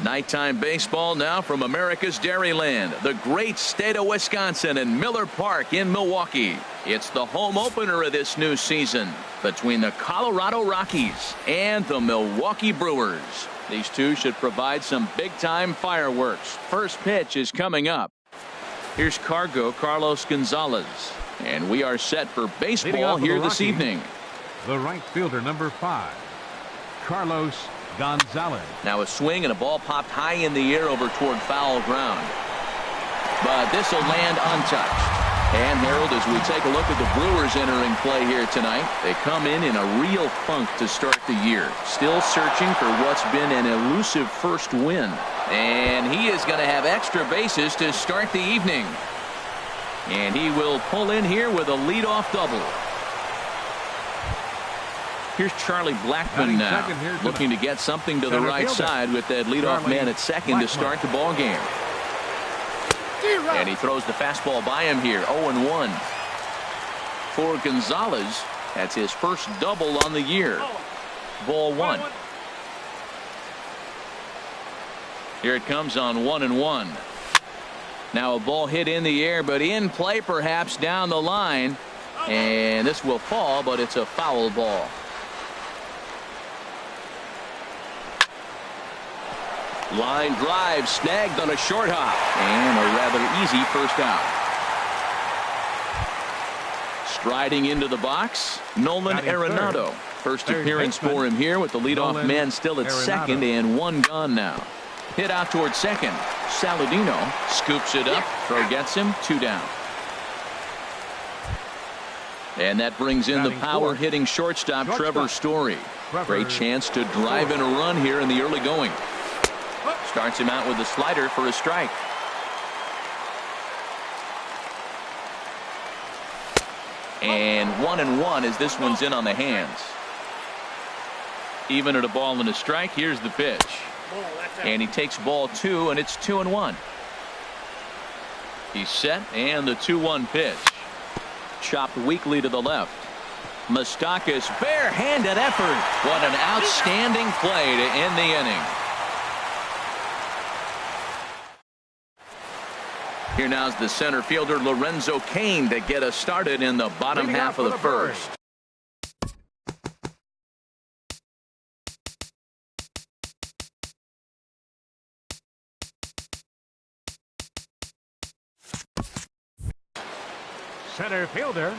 Nighttime baseball now from America's Dairyland, the great state of Wisconsin, and Miller Park in Milwaukee. It's the home opener of this new season between the Colorado Rockies and the Milwaukee Brewers. These two should provide some big-time fireworks. First pitch is coming up. Here's Carlos Gonzalez, and we are set for baseball here this evening. The right fielder, number 5, Carlos Gonzalez. Now a swing and a ball popped high in the air over toward foul ground. But this will land untouched. And Harold, as we take a look at the Brewers entering play here tonight, they come in a real funk to start the year. Still searching for what's been an elusive first win. And he is going to have extra bases to start the evening. And he will pull in here with a leadoff double. Here's Charlie Blackmon now, looking to get something to the right side with that leadoff man at second to start the ball game. And he throws the fastball by him here, 0-1. For Gonzalez, that's his first double on the year. Ball 1. Here it comes on 1-1. Now a ball hit in the air, but in play perhaps down the line. And this will fall, but it's a foul ball. Line drive snagged on a short hop, and a rather easy first out. Striding into the box, Nolan Arenado. First appearance for him here with the leadoff man still at second, and one gone now. Hit out towards second. Saladino scoops it up. Throw gets him. 2 down. And that brings in the power hitting shortstop Trevor Story. Great chance to drive in a run here in the early going. Starts him out with a slider for a strike. And 1-1 as this one's in on the hands. Even at a ball and a strike. Here's the pitch. And he takes ball 2, and it's 2-1. He's set, and the 2-1 pitch. Chopped weakly to the left. Moustakas bare-handed effort. What an outstanding play to end the inning. Here now's the center fielder Lorenzo Cain to get us started in the bottom half of the first. Center fielder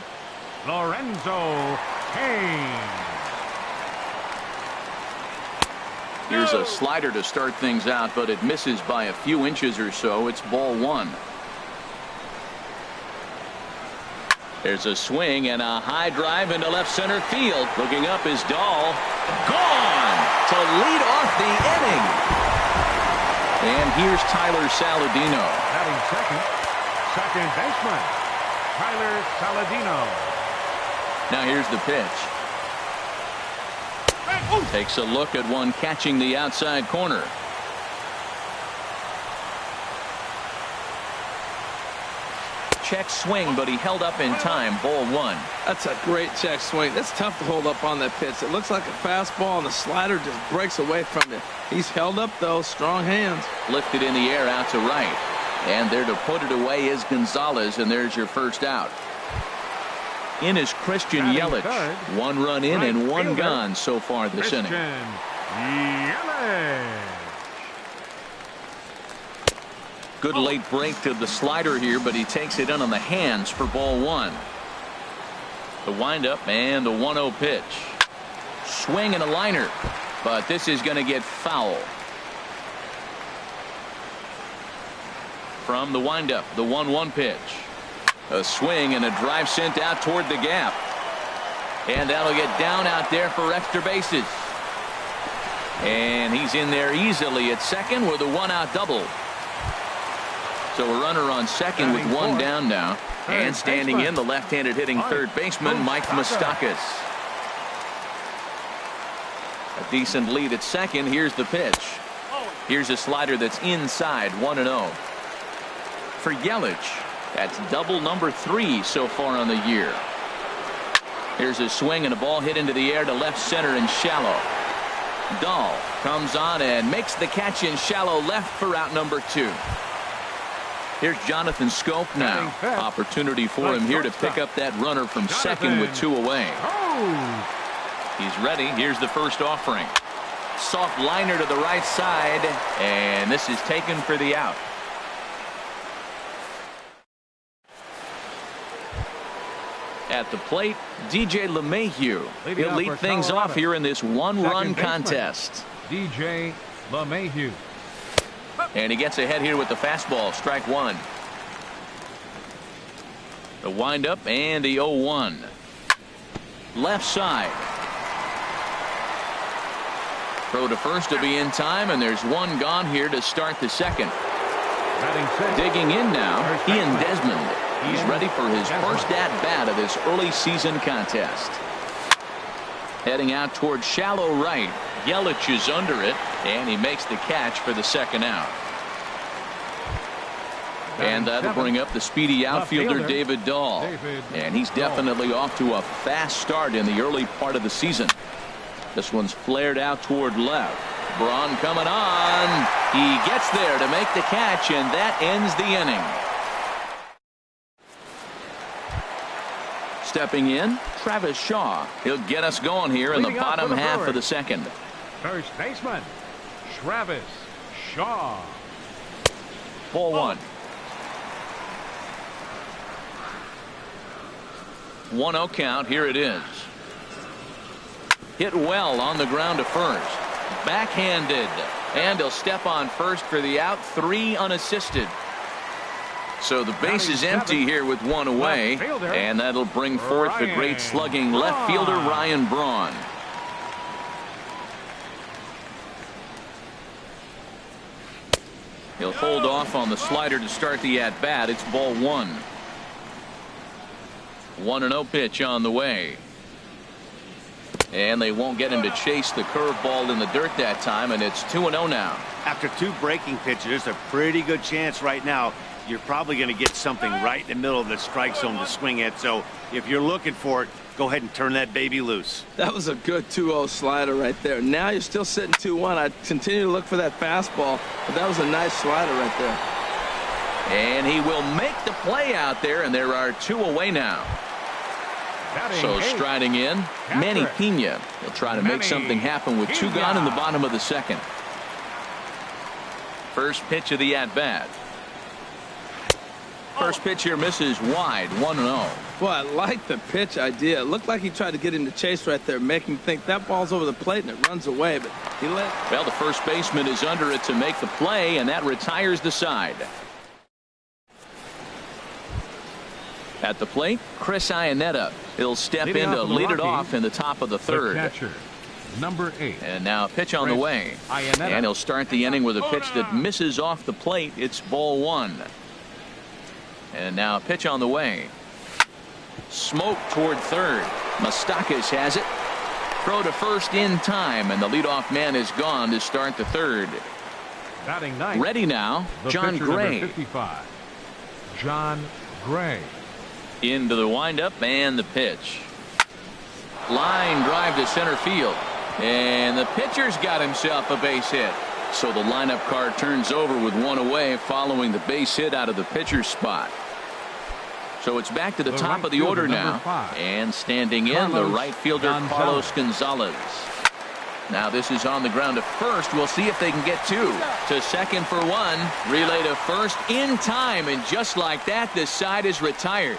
Lorenzo Cain. Here's a slider to start things out, but it misses by a few inches or so. It's ball 1. There's a swing and a high drive into left center field. Looking up is Dahl. Gone to lead off the inning. And here's Tyler Saladino. Batting second baseman Tyler Saladino. Now here's the pitch. Takes a look at one catching the outside corner. Check swing, but he held up in time. Ball 1. That's a great check swing. That's tough to hold up on that pitch. It looks like a fastball, and the slider just breaks away from it. He's held up, though. Strong hands. Lifted in the air out to right. And there to put it away is Gonzalez, and there's your first out. In is Christian Yelich. 1 run in and 1 gone so far this inning. Yelich. Good late break to the slider here, but he takes it in on the hands for ball 1. The windup and the 1-0 pitch. Swing and a liner, but this is going to get foul. From the windup, the 1-1 pitch. A swing and a drive sent out toward the gap. And that'll get down out there for extra bases. And he's in there easily at second with a 1-out double. So a runner on second with 1 down now. And standing in, the left-handed hitting third baseman, Mike Moustakas. A decent lead at second. Here's the pitch. Here's a slider that's inside, 1-0. For Yelich, that's double number 3 so far on the year. Here's a swing and a ball hit into the air to left center and shallow. Dahl comes on and makes the catch in shallow left for out number 2. Here's Jonathan Scope now. Opportunity for him here to pick up that runner from second with 2 away. He's ready. Here's the first offering. Soft liner to the right side, and this is taken for the out. At the plate, DJ LeMahieu. He'll lead things off here in this one-run contest. DJ LeMahieu. And he gets ahead here with the fastball. Strike 1. The windup and the 0-1. Left side. Throw to first to be in time, and there's one gone here to start the second. Digging in now, Ian Desmond. He's ready for his first at-bat of this early season contest. Heading out toward shallow right. Yelich is under it, and he makes the catch for the second out. And that'll bring up the speedy outfielder David Dahl. And he's definitely off to a fast start in the early part of the season. This one's flared out toward left. Braun coming on. He gets there to make the catch, and that ends the inning. Stepping in, Travis Shaw. He'll get us going here in the bottom half of the second. First baseman, Travis Shaw. Ball 1. 1-0 count. Here it is. Hit well on the ground to first. Backhanded. And he'll step on first for the out. 3 unassisted. So the base is empty here with 1 away. And that'll bring forth the great slugging left fielder Ryan Braun. He'll hold off on the slider to start the at-bat. It's ball 1. 1-0 pitch on the way. And they won't get him to chase the curveball in the dirt that time, and it's 2-0 now. After 2 breaking pitches, there's a pretty good chance right now you're probably going to get something right in the middle of the strike zone to swing at. So if you're looking for it, go ahead and turn that baby loose. That was a good 2-0 slider right there. Now you're still sitting 2-1. I'd continue to look for that fastball, but that was a nice slider right there. And he will make the play out there, and there are 2 away now. So striding in, Manny Pena. He'll try to make something happen with 2 gone in the bottom of the second. First pitch of the at-bat. First pitch here misses wide. 1-0. Boy, I like the pitch idea. It looked like he tried to get him to chase right there, make him think that ball's over the plate and it runs away, but he let. Well, the first baseman is under it to make the play, and that retires the side. At the plate, Chris Iannetta. He'll step in to lead it off in the top of the third. Catcher, number 8. And now a pitch on the way. And he'll start the inning with a pitch that misses off the plate. It's ball 1. And now a pitch on the way. Smoke toward third. Moustakas has it. Throw to first in time, and the leadoff man is gone to start the third. Batting ninth. Ready now, John Gray. 55. John Gray. Into the windup and the pitch. Line drive to center field. And the pitcher's got himself a base hit. So the lineup card turns over with 1 away following the base hit out of the pitcher's spot. So it's back to the top of the order now. And standing in, the right fielder Carlos Gonzalez. Now this is on the ground to first. We'll see if they can get 2. To second for 1. Relay to first in time. And just like that, this side is retired.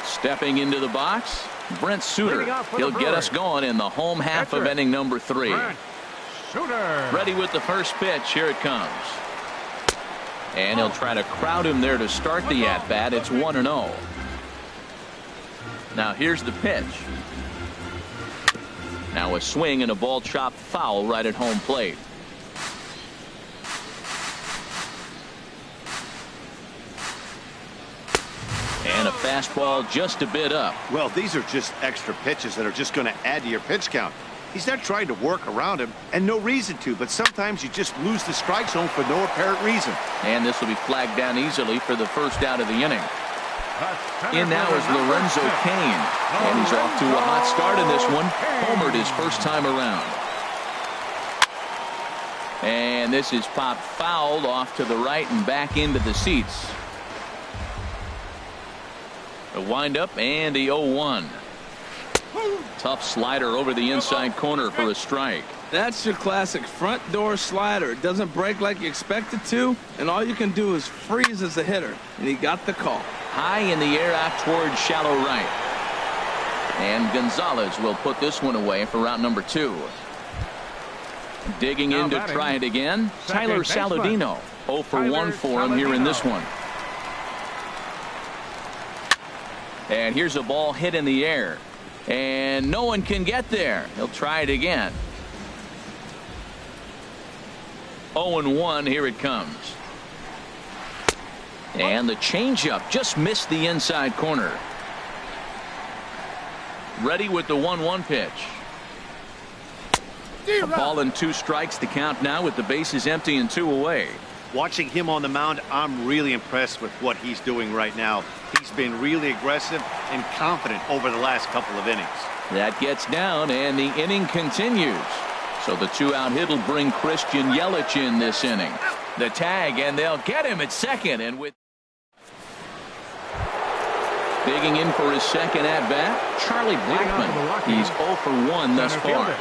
Stepping into the box, Brent Suter. He'll get us going in the home half of inning number 3. Ready with the first pitch. Here it comes. And he'll try to crowd him there to start the at-bat. It's 1-0. Now here's the pitch. Now a swing and a ball chopped foul right at home plate. And a fastball just a bit up. Well, these are just extra pitches that are just going to add to your pitch count. He's not trying to work around him, and no reason to, but sometimes you just lose the strike zone for no apparent reason. And this will be flagged down easily for the first out of the inning. In now is Lorenzo Cain, and he's off to a hot start in this one. Homered his first time around. And this is popped fouled off to the right and back into the seats. The windup and the 0-1. Tough slider over the inside corner for a strike. That's your classic front door slider. It doesn't break like you expect it to, and all you can do is freeze as a hitter, and he got the call. High in the air out towards shallow right. And Gonzalez will put this one away for route number 2. Digging in to try it again, Tyler Saladino. 0 for 1 for him here in this one. And here's a ball hit in the air. And no one can get there. He'll try it again. 0-1, here it comes. And the changeup just missed the inside corner. Ready with the 1-1 pitch. A ball and 2 strikes to count now with the bases empty and 2 away. Watching him on the mound, I'm really impressed with what he's doing right now. He's been really aggressive and confident over the last couple of innings. That gets down, and the inning continues. So the 2-out hit will bring Christian Yelich in this inning. The tag, and they'll get him at second. And with digging in for his second at-bat, Charlie Blackmon. He's 0 for 1 thus far.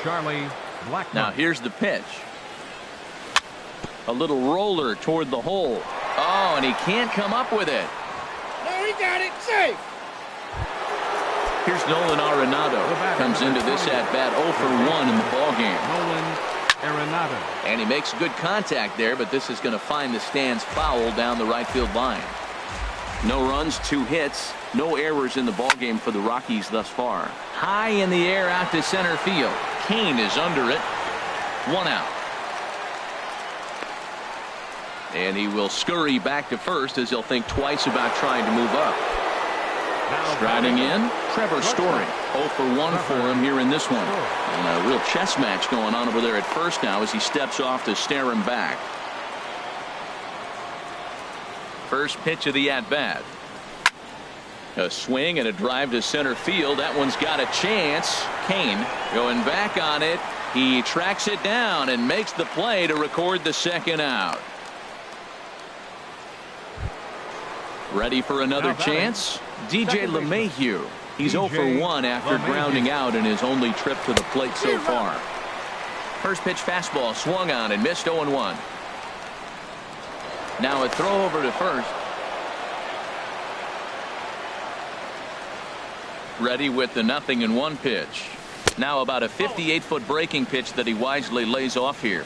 Charlie Blackmon. Now here's the pitch. A little roller toward the hole. Oh, and he can't come up with it. No, he got it safe. Here's Nolan Arenado. Comes into this at-bat 0 for 1 in the ballgame. Nolan Arenado. And he makes good contact there, but this is going to find the stands foul down the right field line. No runs, 2 hits, no errors in the ballgame for the Rockies thus far. High in the air out to center field. Cain is under it. 1 out. And he will scurry back to first as he'll think twice about trying to move up. Striding in, Trevor Story. 0 for 1 for him here in this one. And a real chess match going on over there at first now as he steps off to stare him back. First pitch of the at-bat. A swing and a drive to center field. That one's got a chance. Cain going back on it. He tracks it down and makes the play to record the second out. Ready for another chance? DJ LeMahieu. He's 0 for 1 after grounding out in his only trip to the plate so far. First pitch fastball swung on and missed 0-1. Now a throw over to first. Ready with the 0-1 pitch. Now about a 58-foot breaking pitch that he wisely lays off here.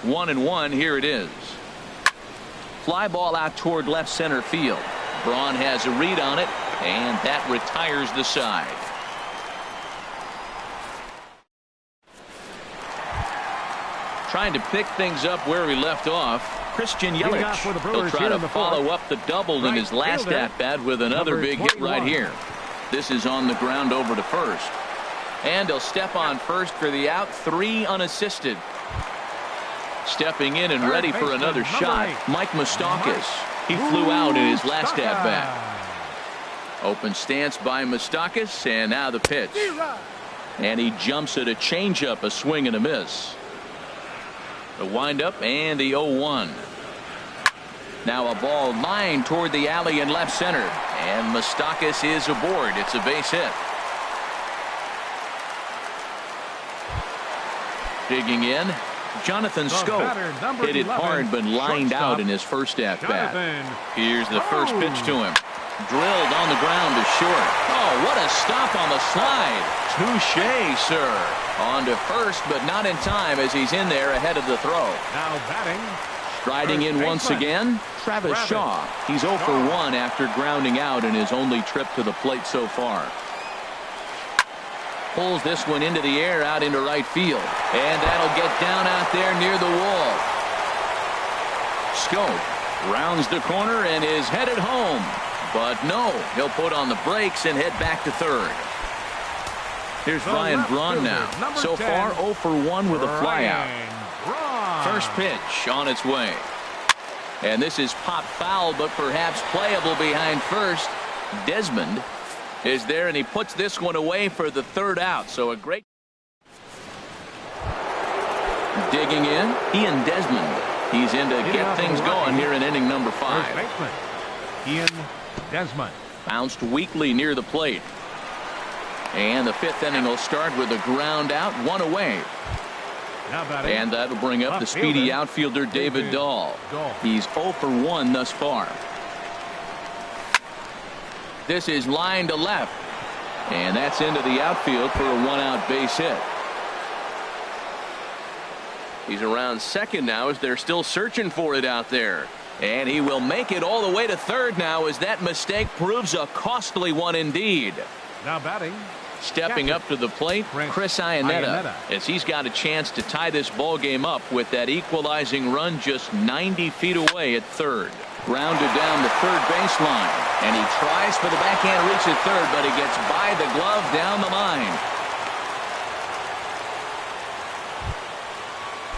1-1, here it is. Fly ball out toward left center field. Braun has a read on it, and that retires the side. Trying to pick things up where he left off. Christian Yelich. He'll try to follow up the double in his last at-bat with another big hit right here. This is on the ground over to first. And he'll step on first for the out. 3 unassisted. Stepping in and ready for another shot, Mike Moustakas. He flew out in his last at-bat. Open stance by Moustakas, and now the pitch. And he jumps at a changeup, a swing and a miss. The windup and the 0-1. Now a ball lined toward the alley in left center. And Moustakas is aboard. It's a base hit. Digging in, Jonathan Scope. Hit it hard but lined out in his first at-bat. Here's the first pitch to him. Drilled on the ground to short. Oh, what a stop on the slide. Touché, sir. On to first, but not in time as he's in there ahead of the throw. Now batting. Striding in once again, Travis Shaw. He's 0 for 1 after grounding out in his only trip to the plate so far. Pulls this one into the air out into right field. And that'll get down out there near the wall. Scope rounds the corner and is headed home. But no, he'll put on the brakes and head back to third. Here's Ryan Braun now. So far 0 for 1 with a flyout. First pitch on its way. And this is pop foul, but perhaps playable behind first. Desmond is there, and he puts this one away for the third out. So a great digging in. Ian Desmond. He's in to get things going here in inning number 5. First baseman, Ian Desmond. Bounced weakly near the plate. And the 5th inning will start with a ground out, 1 away. And that'll bring up the speedy outfielder David Dahl. He's 0 for 1 thus far. This is line to left. And that's into the outfield for a 1-out base hit. He's around second now as they're still searching for it out there. And he will make it all the way to third now as that mistake proves a costly one indeed. Now batting. Stepping up to the plate, Chris Iannetta, as he's got a chance to tie this ball game up with that equalizing run just 90 feet away at third. Grounded down the third baseline, and he tries for the backhand reach at third, but he gets by the glove down the line.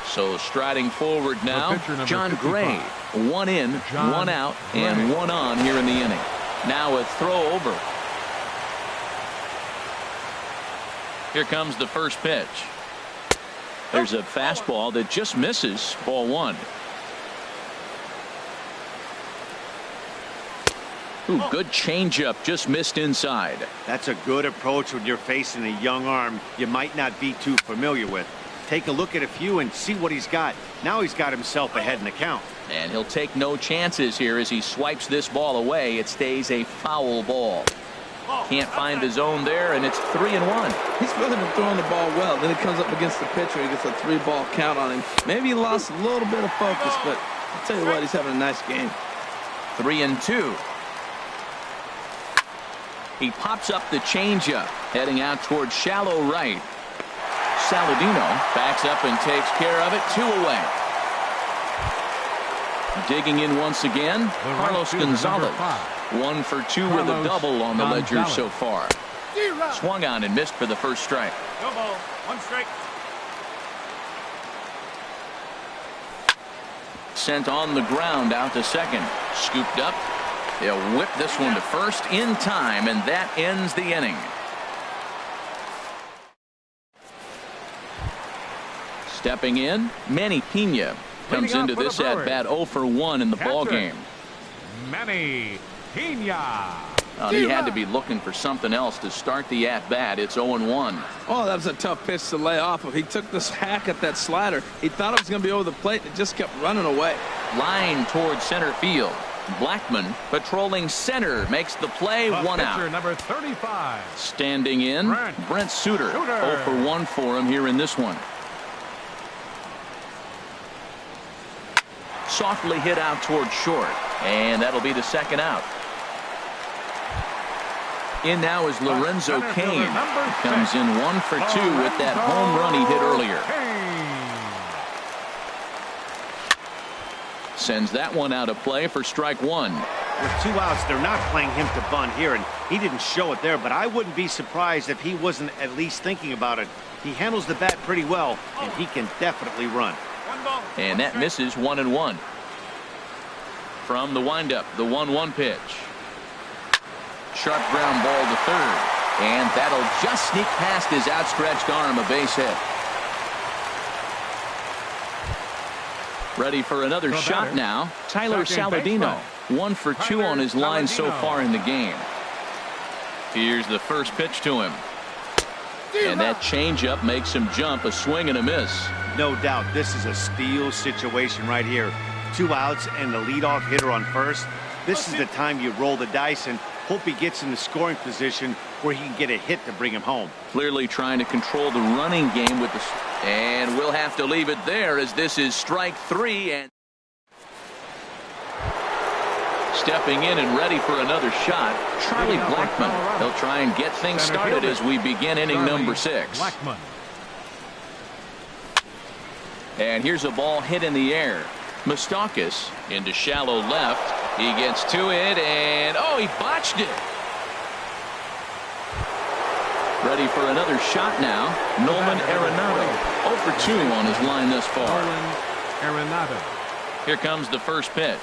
So striding forward now, John Gray. 1 in, 1 out, and 1 on here in the inning. Now a throw over. Here comes the first pitch. There's a fastball that just misses, ball 1. Ooh, good changeup, just missed inside. That's a good approach when you're facing a young arm you might not be too familiar with. Take a look at a few and see what he's got. Now he's got himself ahead in the count. And he'll take no chances here as he swipes this ball away. It stays a foul ball. Can't find the zone there, and it's 3-1. He's really been throwing the ball well. Then he comes up against the pitcher. He gets a 3-ball count on him. Maybe he lost a little bit of focus, but I'll tell you what, he's having a nice game. 3-2. He pops up the changeup, heading out towards shallow right. Saladino backs up and takes care of it. 2 away. Digging in once again, Carlos Gonzalez. 1 for 2 with a double on the ledger so far. Swung on and missed for the first strike. No ball. 1 strike. Sent on the ground out to second. Scooped up. They'll whip this one to first in time, and that ends the inning. Stepping in, Manny Pena comes into this at bat 0 for 1 in the ball game. Manny Pena. He had to be looking for something else to start the at bat. It's 0-1. Oh, that was a tough pitch to lay off of. He took this hack at that slider. He thought it was going to be over the plate, and it just kept running away. Line towards center field. Blackman patrolling center makes the play. 1 out. Number 35. Standing in, Brent Suter. 0 for 1 for him here in this one. Softly hit out towards short, and that'll be the second out. In now is Lorenzo Cain. Comes in 1 for 2 with that home run he hit earlier. Sends that one out of play for strike 1. With 2 outs, they're not playing him to bunt here, and he didn't show it there, but I wouldn't be surprised if he wasn't at least thinking about it. He handles the bat pretty well, and he can definitely run. And that misses 1-1. From the windup, the 1-1 pitch. Sharp ground ball to third. And that'll just sneak past his outstretched arm, a base hit. Ready for another shot now. Tyler Saladino. 1 for 2 on his line so far in the game. Here's the first pitch to him. And that changeup makes him jump, a swing and a miss. No doubt this is a steal situation right here. 2 outs and the leadoff hitter on first. This is the time you roll the dice and hope he gets in the scoring position where he can get a hit to bring him home. Clearly trying to control the running game with the... And we'll have to leave it there as this is strike 3. And stepping in and ready for another shot, Charlie Blackman. He'll try and get things started as we begin inning number 6. And here's a ball hit in the air. Moustakas into shallow left. He gets to it, and oh, he botched it. Ready for another shot now. Nolan Arenado. 0 for 2 on his line thus far. Arenado. Here comes the first pitch.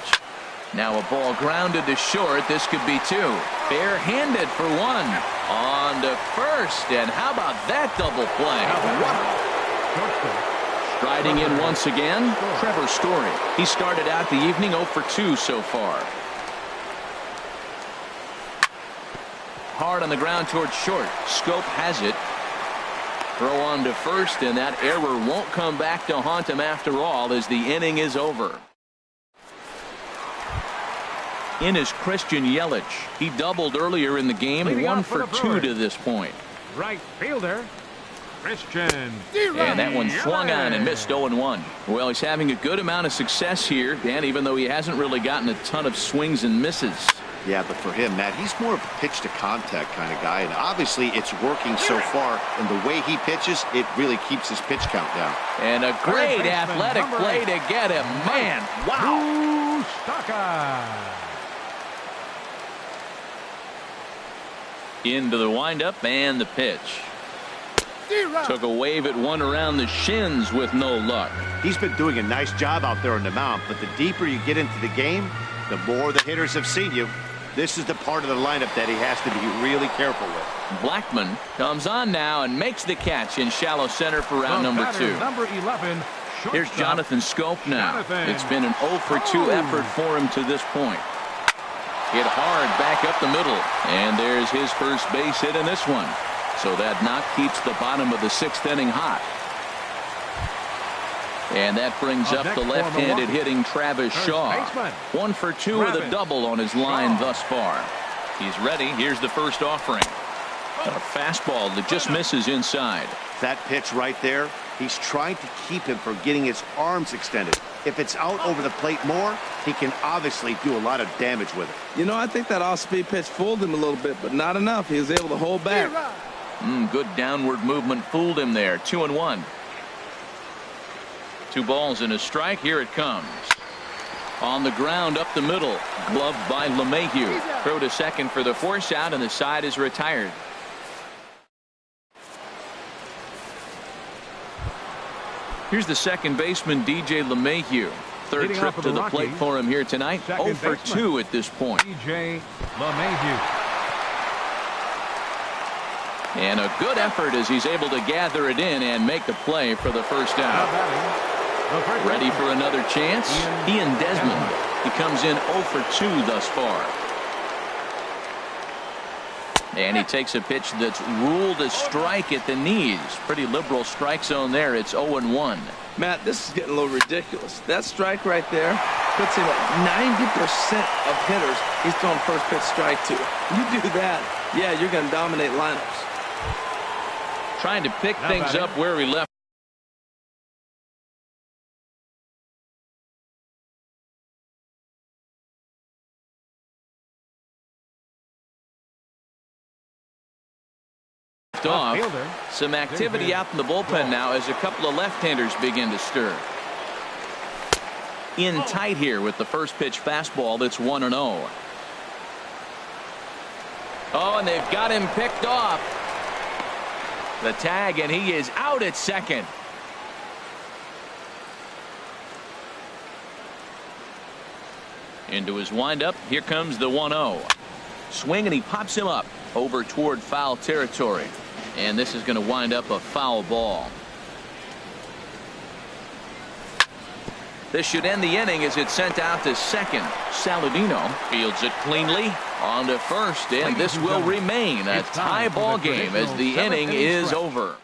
Now a ball grounded to short. This could be two. Bare-handed for one. On to first. And how about that double play? Striding in once again, Trevor Story. He started out the evening 0 for 2 so far. Hard on the ground towards short. Scope has it. Throw on to first, and that error won't come back to haunt him after all as the inning is over. In is Christian Yelich. He doubled earlier in the game, 1 for 2 to this point. Right fielder, Christian. And that one swung on and missed 0-1. Well, he's having a good amount of success here, Dan, even though he hasn't really gotten a ton of swings and misses. Yeah, but for him, Matt, he's more of a pitch-to-contact kind of guy, and obviously it's working so far, and the way he pitches, it really keeps his pitch count down. And a great athletic play to get him. Man, wow. Into the windup and the pitch. Took a wave at one around the shins with no luck. He's been doing a nice job out there on the mound, but the deeper you get into the game, the more the hitters have seen you. This is the part of the lineup that he has to be really careful with. Blackman comes on now and makes the catch in shallow center for round number 2. Number 11. Here's Jonathan Scope now. It's been an 0 for 2 effort for him to this point. Hit hard back up the middle, and there's his first base hit in this one. So that knock keeps the bottom of the 6th inning hot. And that brings up the left-handed hitting Travis Shaw. 1 for 2 with a double on his line thus far. He's ready. Here's the first offering. A fastball that just misses inside. That pitch right there, he's trying to keep him from getting his arms extended. If it's out over the plate more, he can obviously do a lot of damage with it. You know, I think that off-speed pitch fooled him a little bit, but not enough. He was able to hold back. Good downward movement fooled him there. 2-1. 2 balls and a strike. Here it comes. On the ground up the middle. Gloved by LeMahieu. Throw to second for the force out, and the side is retired. Here's the second baseman, DJ LeMahieu. Third trip to the plate for him here tonight. 0 for 2 at this point. DJ LeMahieu. And a good effort as he's able to gather it in and make the play for the first out. Ready for another chance? Ian Desmond. He comes in 0 for 2 thus far. And he takes a pitch that's ruled a strike at the knees. Pretty liberal strike zone there. It's 0-1. Matt, this is getting a little ridiculous. That strike right there puts him at 90% of hitters he's throwing first pitch strike to. You do that, yeah, you're going to dominate lineups. Trying to pick things up where he left off. Some activity out in the bullpen now as a couple of left-handers begin to stir. In tight here with the first pitch fastball that's 1-0. Oh, and they've got him picked off. The tag, and he is out at second. Into his windup. Here comes the 1-0. Swing, and he pops him up over toward foul territory. And this is going to wind up a foul ball. This should end the inning as it's sent out to second. Saladino fields it cleanly on to first, and this will remain a tie ball game as the inning is over.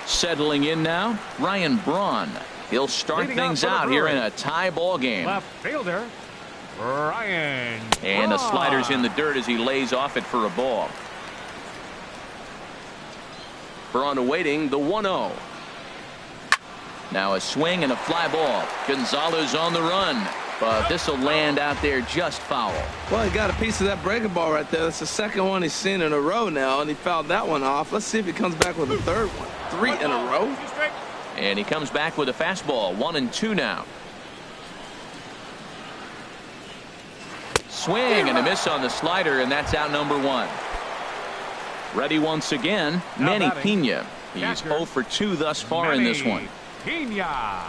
Settling in now, Ryan Braun. He'll start things out here in a tie ball game. Left fielder, Ryan. And the slider's in the dirt as he lays off it for a ball. Braun awaiting the 1-0. Now a swing and a fly ball. Gonzalez on the run, but this will land out there just foul. Well, he got a piece of that breaking ball right there. That's the second one he's seen in a row now, and he fouled that one off. Let's see if he comes back with a third one. 3 in a row. And he comes back with a fastball. 1-2 now. Swing and a miss on the slider, and that's out number 1. Ready once again, Manny Pena. He's 0 for 2 thus far in this one. Pena.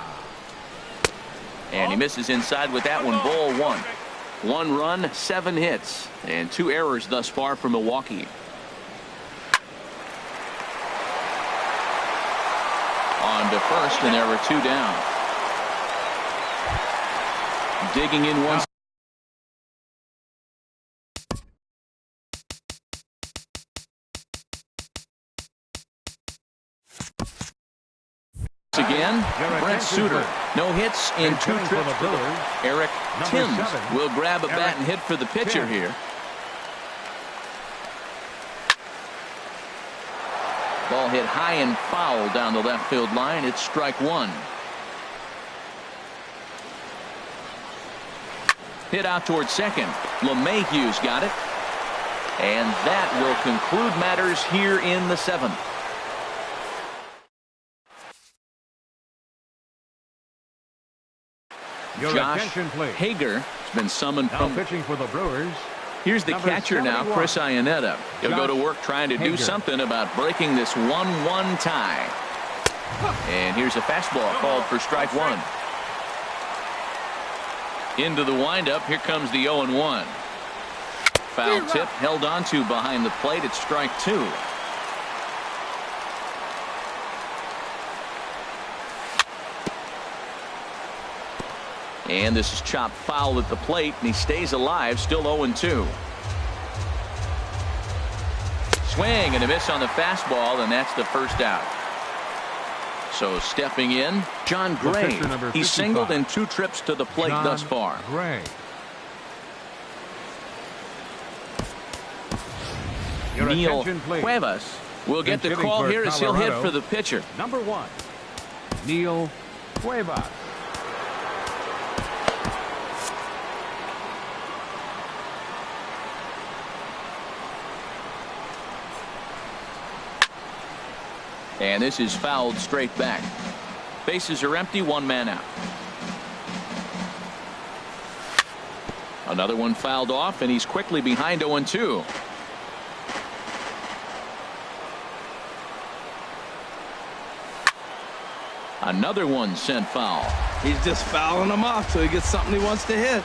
And he misses inside with that one. Ball one. 1 run, 7 hits, and 2 errors thus far for Milwaukee. On to first, and there were 2 down. Digging in once again. Brent Suter, no hits in 2 trips. Eric Timms will grab a bat and hit for the pitcher here. Ball hit high and foul down the left field line. It's strike 1. Hit out towards second. LeMahieu's got it. And that will conclude matters here in the 7th. Josh Hager has been summoned from pitching for the Brewers. Here's the catcher now, Chris Iannetta. He'll go to work trying to do something about breaking this 1-1 tie. And here's a fastball called for strike 1. Into the windup. Here comes the 0-1. Foul tip held onto behind the plate. It's strike 2. And this is chopped foul at the plate, and he stays alive, still 0-2. Swing and a miss on the fastball, and that's the first out. So stepping in, John Gray. He's singled in 2 trips to the plate thus far. Gray. Neil Cuevas will get the call here as he'll hit for the pitcher. Number 1, Neil Cuevas. And this is fouled straight back. Bases are empty, 1 man out. Another one fouled off, and he's quickly behind 0-2. Another one sent foul. He's just fouling them off till he gets something he wants to hit.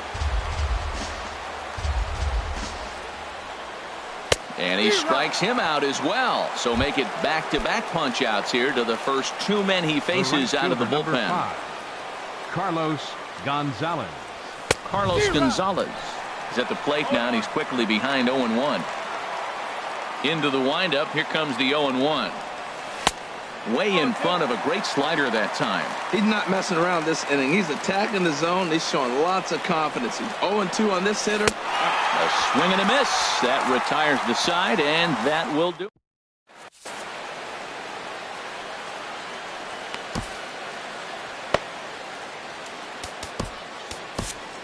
And he strikes him out as well. So make it back-to-back punch-outs here to the first 2 men he faces out of the bullpen. 5, Carlos Gonzalez. Carlos Gonzalez is at the plate now, and he's quickly behind 0-1. Into the windup. Here comes the 0-1. Way in front of a great slider that time. He's not messing around this inning. He's attacking the zone. He's showing lots of confidence. He's 0-2 on this hitter. A swing and a miss. That retires the side, and that will do.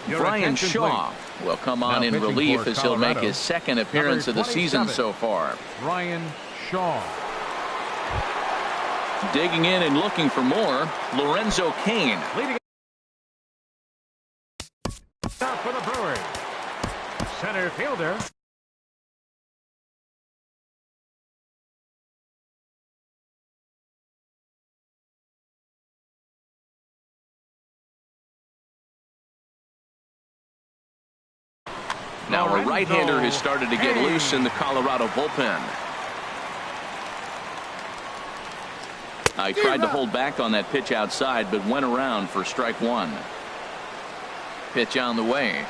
Brian Shaw will come on in relief as he'll make his 2nd appearance of the season so far. Brian Shaw. Digging in and looking for more, Lorenzo Cain. Leading out for the Brewers. Center fielder. Now a right-hander has started to get loose in the Colorado bullpen. I tried to hold back on that pitch outside, but went around for strike 1. Pitch on the way.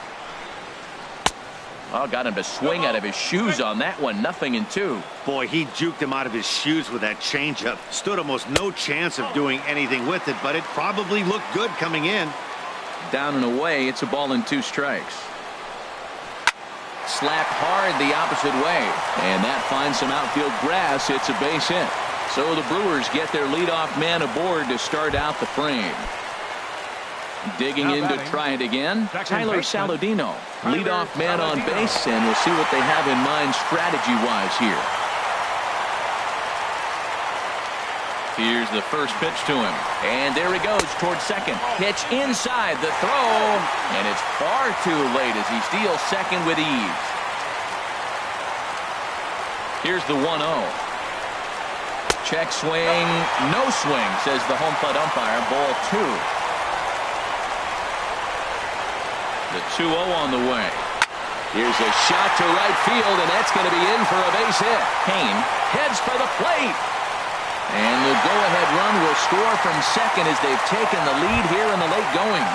Oh, got him to swing out of his shoes on that one. 0-2. Boy, he juked him out of his shoes with that changeup. Stood almost no chance of doing anything with it, but it probably looked good coming in. Down and away. It's a ball and 2 strikes. Slapped hard the opposite way, and that finds some outfield grass. It's a base hit. So the Brewers get their leadoff man aboard to start out the frame. Digging in to try it again, Tyler Saladino, leadoff man on base, and we'll see what they have in mind strategy-wise here. Here's the first pitch to him, and there he goes towards second. Pitch inside the throw, and it's far too late as he steals second with ease. Here's the 1-0. Check swing, no swing, says the home plate umpire. Ball 2. The 2-0 on the way. Here's a shot to right field, and that's going to be in for a base hit. Kane heads for the plate. And the go-ahead run will score from second as they've taken the lead here in the late going.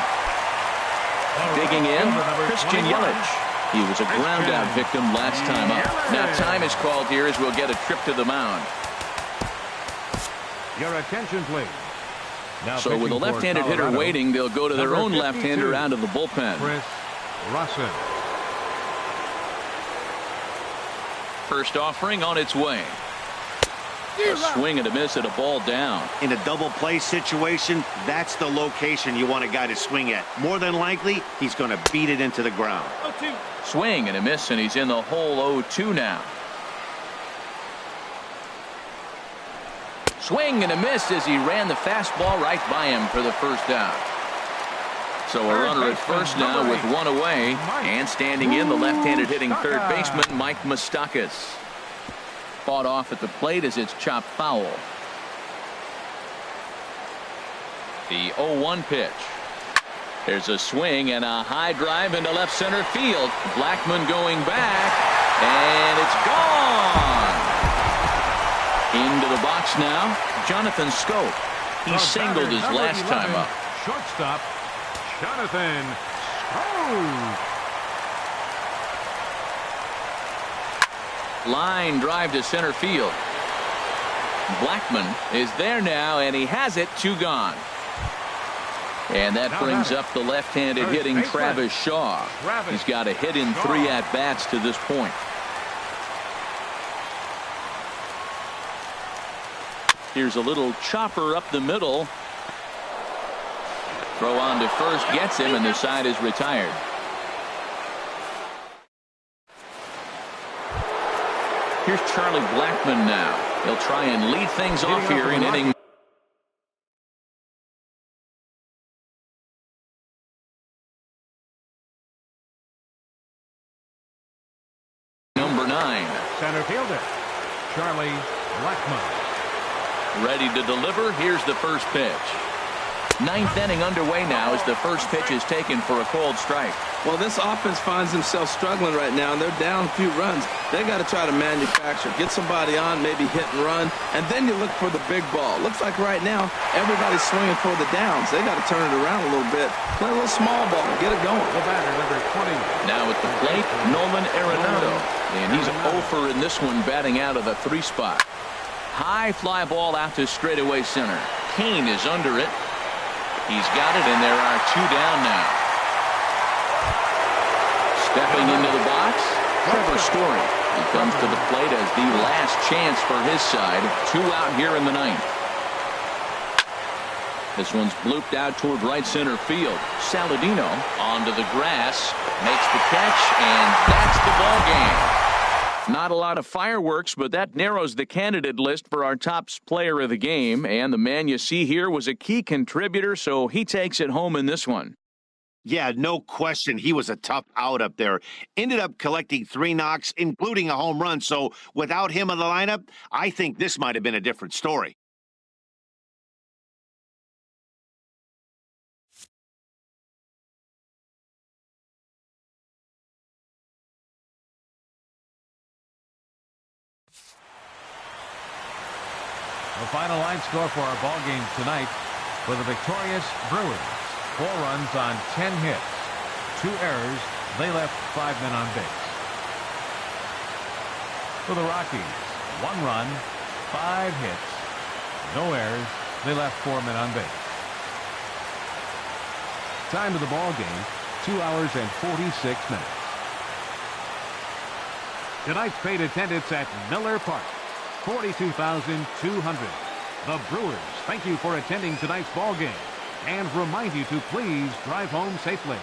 Digging in, Christian Yelich. He was a ground-out victim last time up. Now time is called here as we'll get a trip to the mound. Your attention, please. Now so with a left-handed hitter waiting, they'll go to their own left-hander out of the bullpen. Chris Russell. First offering on its way. A swing and a miss at a ball down. In a double play situation, that's the location you want a guy to swing at. More than likely, he's going to beat it into the ground. Swing and a miss, and he's in the hole 0-2 now. Swing and a miss as he ran the fastball right by him for the first out. So a runner at first now with one away, and standing in the left-handed hitting third baseman Mike Moustakas. Fought off at the plate as it's chopped foul. The 0-1 pitch. There's a swing and a high drive into left center field. Blackmon going back, and it's gone. Into the box now, Jonathan Scope. He singled his last time up. Shortstop, Jonathan Scope. Line drive to center field. Blackmon is there now, and he has it. 2 gone. And that brings up the left-handed hitting Travis Shaw. He's got a hit in 3 at-bats to this point. Here's a little chopper up the middle. Throw on to first gets him, and the side is retired. Here's Charlie Blackmon now. He'll try and lead things off here in inning number 9. Center fielder, Charlie Blackmon. Ready to deliver. Here's the first pitch. 9th inning underway now as the first pitch is taken for a called strike. Well, this offense finds themselves struggling right now, and they're down a few runs. They got to try to manufacture, get somebody on, maybe hit and run, and then you look for the big ball. Looks like right now everybody's swinging for the downs. They got to turn it around a little bit, play a little small ball, get it going. The batter, number 20. Now at the plate, Nolan Arenado, and he's 0 for in this one, batting out of the 3 spot. High fly ball out to straightaway center. Kane is under it. He's got it, and there are 2 down now. Stepping into the box, Trevor Story. He comes to the plate as the last chance for his side. 2 out here in the 9th. This one's blooped out toward right center field. Saladino onto the grass, makes the catch, and that's the ball game. Not a lot of fireworks, but that narrows the candidate list for our top player of the game. And the man you see here was a key contributor, so he takes it home in this one. Yeah, no question. He was a tough out up there. Ended up collecting 3 knocks, including a home run. So without him in the lineup, I think this might have been a different story. The final line score for our ball game tonight for the victorious Brewers. 4 runs on 10 hits. 2 errors. They left 5 men on base. For the Rockies, 1 run, 5 hits. No errors. They left 4 men on base. Time of the ball game, 2 hours and 46 minutes. Tonight's paid attendance at Miller Park, 42,200. The Brewers thank you for attending tonight's ball game and remind you to please drive home safely.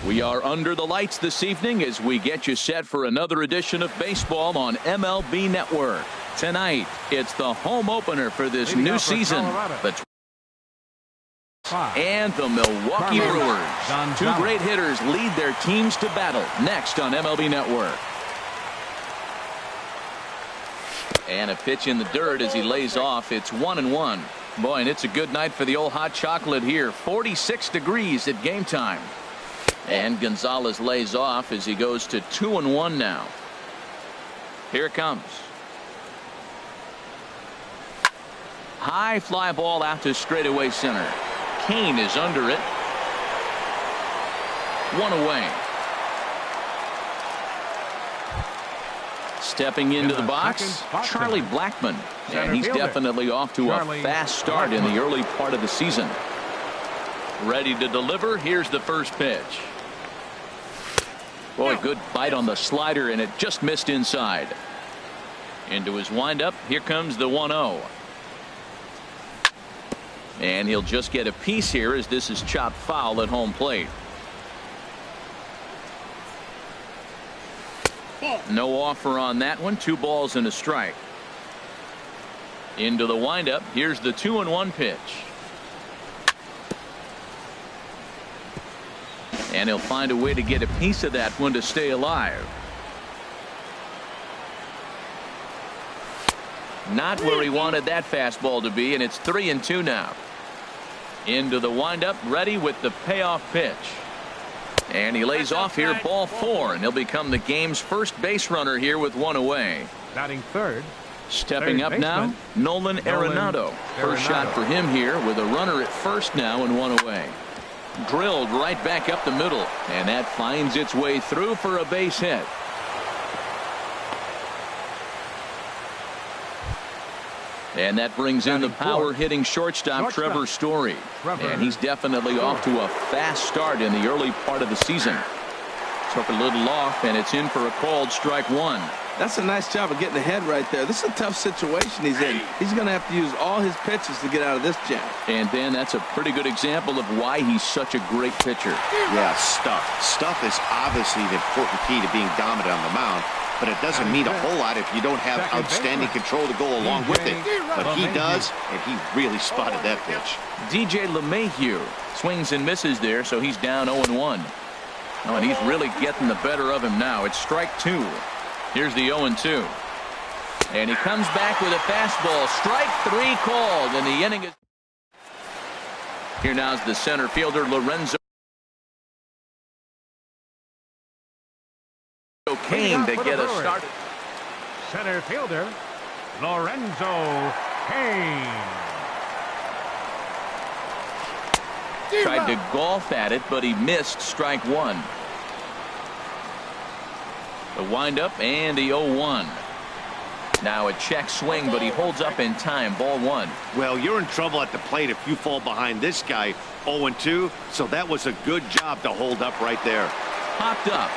We are under the lights this evening as we get you set for another edition of baseball on MLB Network. Tonight, it's the home opener for this new season. And the Milwaukee Brewers. Two great hitters lead their teams to battle next on MLB Network. And a pitch in the dirt as he lays off. It's 1-1. Boy, and it's a good night for the old hot chocolate here. 46 degrees at game time. And Gonzalez lays off as he goes to 2-1 now. Here it comes. High fly ball out to straightaway center. Kane is under it. One away. Stepping into the box, Charlie Blackmon. And he's definitely off to a fast start in the early part of the season. Ready to deliver. Here's the first pitch. Boy, good bite on the slider, and it just missed inside. Into his windup. Here comes the 1-0. And he'll just get a piece here as this is chopped foul at home plate. No offer on that one. 2 balls and a strike. Into the windup. Here's the 2-1 pitch. And he'll find a way to get a piece of that one to stay alive. Not where he wanted that fastball to be, and it's 3-2 now. Into the windup, ready with the payoff pitch. And he lays off here, ball 4, and he'll become the game's first base runner here with 1 away. Batting third. Stepping up now, Nolan Arenado. First shot for him here with a runner at first now and 1 away. Drilled right back up the middle, and that finds its way through for a base hit. And that brings in the power-hitting shortstop Trevor Story. And he's definitely off to a fast start in the early part of the season. Took a little off, and it's in for a called strike 1. That's a nice job of getting ahead right there. This is a tough situation he's in. He's going to have to use all his pitches to get out of this jam. And then that's a pretty good example of why he's such a great pitcher. Yeah, stuff. Stuff is obviously the important key to being dominant on the mound, but it doesn't mean a whole lot if you don't have outstanding control to go along with it. But he does, and he really spotted that pitch. DJ LeMahieu swings and misses there, so he's down 0-1. Oh, and he's really getting the better of him now. It's strike 2. Here's the 0-2. And he comes back with a fastball. Strike 3 called, and the inning is. Here now's the center fielder, Lorenzo Kane, to get us started. Center fielder, Lorenzo Kane. Tried to golf at it, but he missed strike 1. The windup and the 0-1. Now a check swing, but he holds up in time. Ball 1. Well, you're in trouble at the plate if you fall behind this guy. 0-2, so that was a good job to hold up right there. Popped up.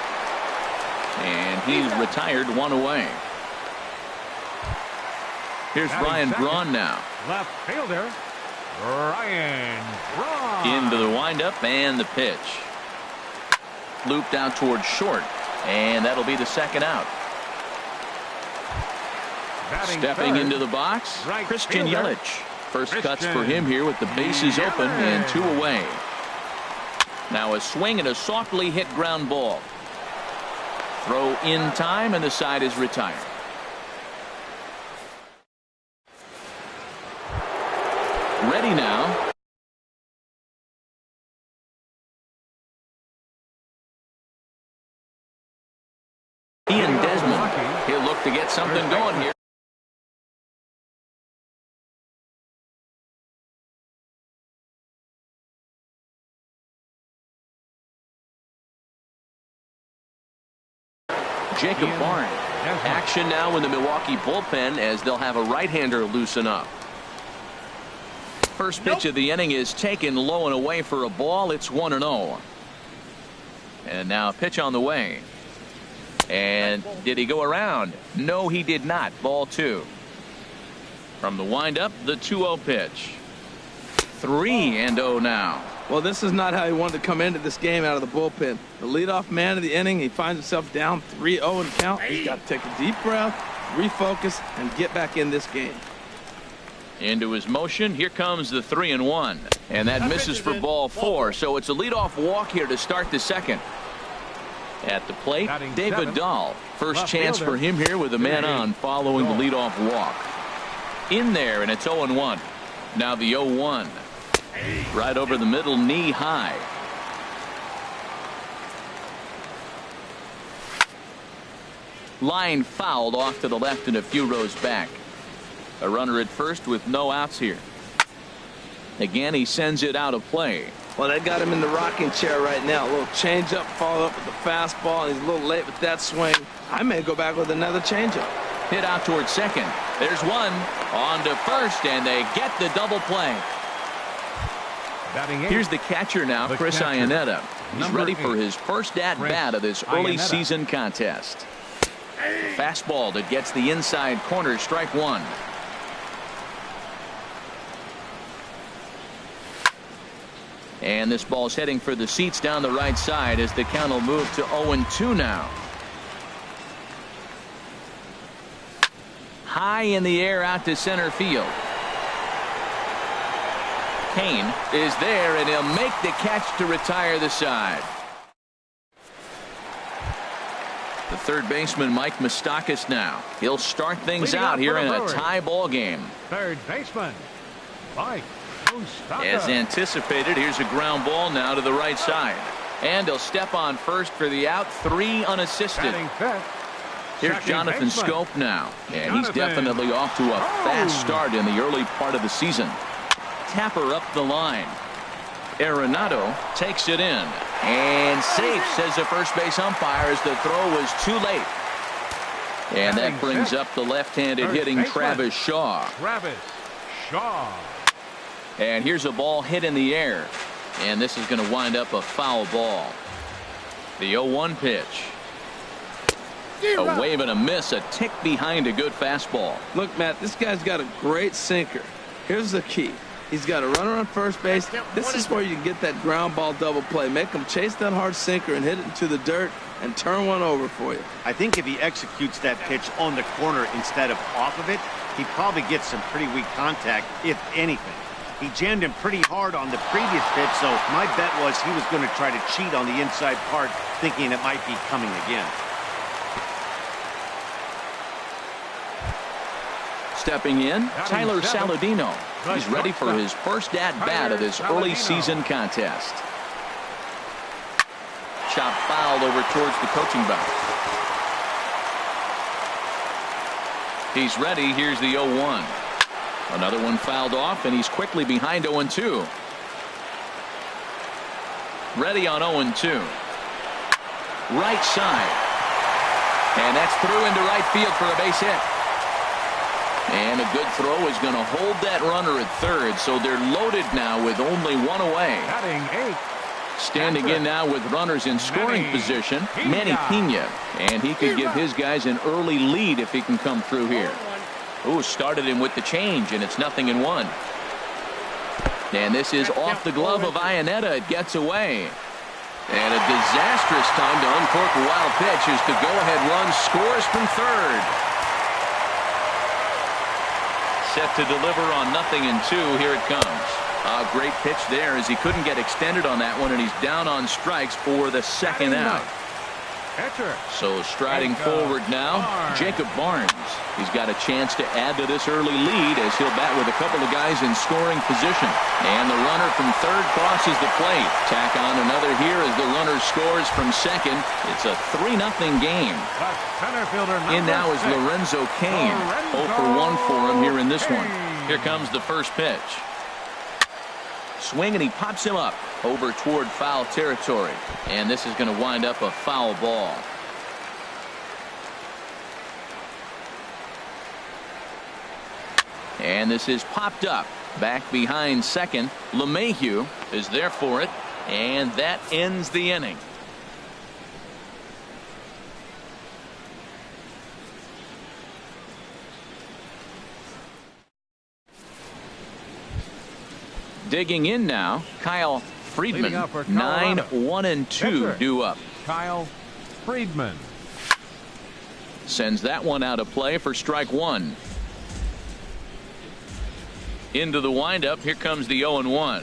And he's retired 1 away. Here's Ryan Braun now. Left fielder, Ryan Braun. Into the windup and the pitch. Looped out towards short. And that'll be the second out. Stepping into the box, Christian Yelich. First cuts for him here with the bases open and 2 away. Now a swing and a softly hit ground ball. Throw in time, and the side is retired. Ready now. Ian Desmond. He'll look to get something going here. Jacob Barnes. Action now in the Milwaukee bullpen as they'll have a right-hander loosen up. First pitch of the inning is taken low and away for a ball. It's 1-0. And now a pitch on the way. And did he go around? No, he did not. Ball 2. From the windup, the 2-0 pitch. 3-0 now. Well, this is not how he wanted to come into this game out of the bullpen. The leadoff man of the inning, he finds himself down 3-0 in count. He's got to take a deep breath, refocus, and get back in this game. Into his motion. Here comes the 3-1. And that misses for ball 4. So it's a leadoff walk here to start the second. At the plate, David Dahl. First chance for him here with a man on following the leadoff walk. In there, and it's 0-1. Now the 0-1. Right over the middle, knee high. Line fouled off to the left and a few rows back. A runner at first with no outs here. Again, he sends it out of play. Well, they got him in the rocking chair right now. A little changeup, follow up with the fastball, and he's a little late with that swing. I may go back with another changeup. Hit out towards second. There's one. On to first, and they get the double play. Here's the catcher now, Chris Iannetta. He's ready for his first at-bat of this early season contest. Fastball that gets the inside corner, strike one. And this ball's heading for the seats down the right side as the count will move to 0-2 now. High in the air out to center field. Kane is there, and he'll make the catch to retire the side. The third baseman, Mike Moustakas, now. He'll start things out here in a tie ball game. Third baseman, Mike Moustakas. As anticipated, here's a ground ball now to the right side. And he'll step on first for the out, 3 unassisted. Here's Jonathan Scope now. And he's definitely off to a fast start in the early part of the season. Tapper up the line. Arenado takes it in. And safe, says the first base umpire, as the throw was too late. And that brings up the left-handed hitting Travis Shaw. And here's a ball hit in the air. And this is going to wind up a foul ball. The 0-1 pitch. A wave and a miss, a tick behind a good fastball. Look, Matt, this guy's got a great sinker. Here's the key. He's got a runner on first base. This is where you can get that ground ball double play. Make him chase that hard sinker and hit it into the dirt and turn one over for you. I think if he executes that pitch on the corner instead of off of it, he probably gets some pretty weak contact, if anything. He jammed him pretty hard on the previous pitch, so my bet was he was going to try to cheat on the inside part, thinking it might be coming again. Stepping in, Tyler Saladino. He's ready for his first at-bat of this early season contest. Chop fouled over towards the coaching box. He's ready. Here's the 0-1. Another one fouled off, and he's quickly behind 0-2. Ready on 0-2. Right side. And that's through into right field for a base hit. And a good throw is going to hold that runner at third, so they're loaded now with only one away. Standing in now with runners in scoring position, Manny Pena. And he could give his guys an early lead if he can come through here. Ooh, started him with the change, and it's 0-1. And this is off the glove of Iannetta. It gets away. And a disastrous time to uncork a wild pitch as the go-ahead run scores from third. Set to deliver on 0-2. Here it comes. A great pitch there as he couldn't get extended on that one, and he's down on strikes for the second out. So striding forward now, Jacob Barnes. He's got a chance to add to this early lead as he'll bat with a couple of guys in scoring position. And the runner from third crosses the plate. Tack on another here as the runner scores from second. It's a 3-0 game. In now is Lorenzo Cain. 0 for 1 for him here in this one. Here comes the first pitch. Swing, and he pops him up over toward foul territory. And this is going to wind up a foul ball. And this is popped up. Back behind second. LeMahieu is there for it. And that ends the inning. Digging in now, Kyle Friedman. Leading off for 9, Colorado. 1 and 2 Pitcher, due up. Kyle Friedman. Sends that one out of play for strike one. Into the windup. Here comes the 0-1.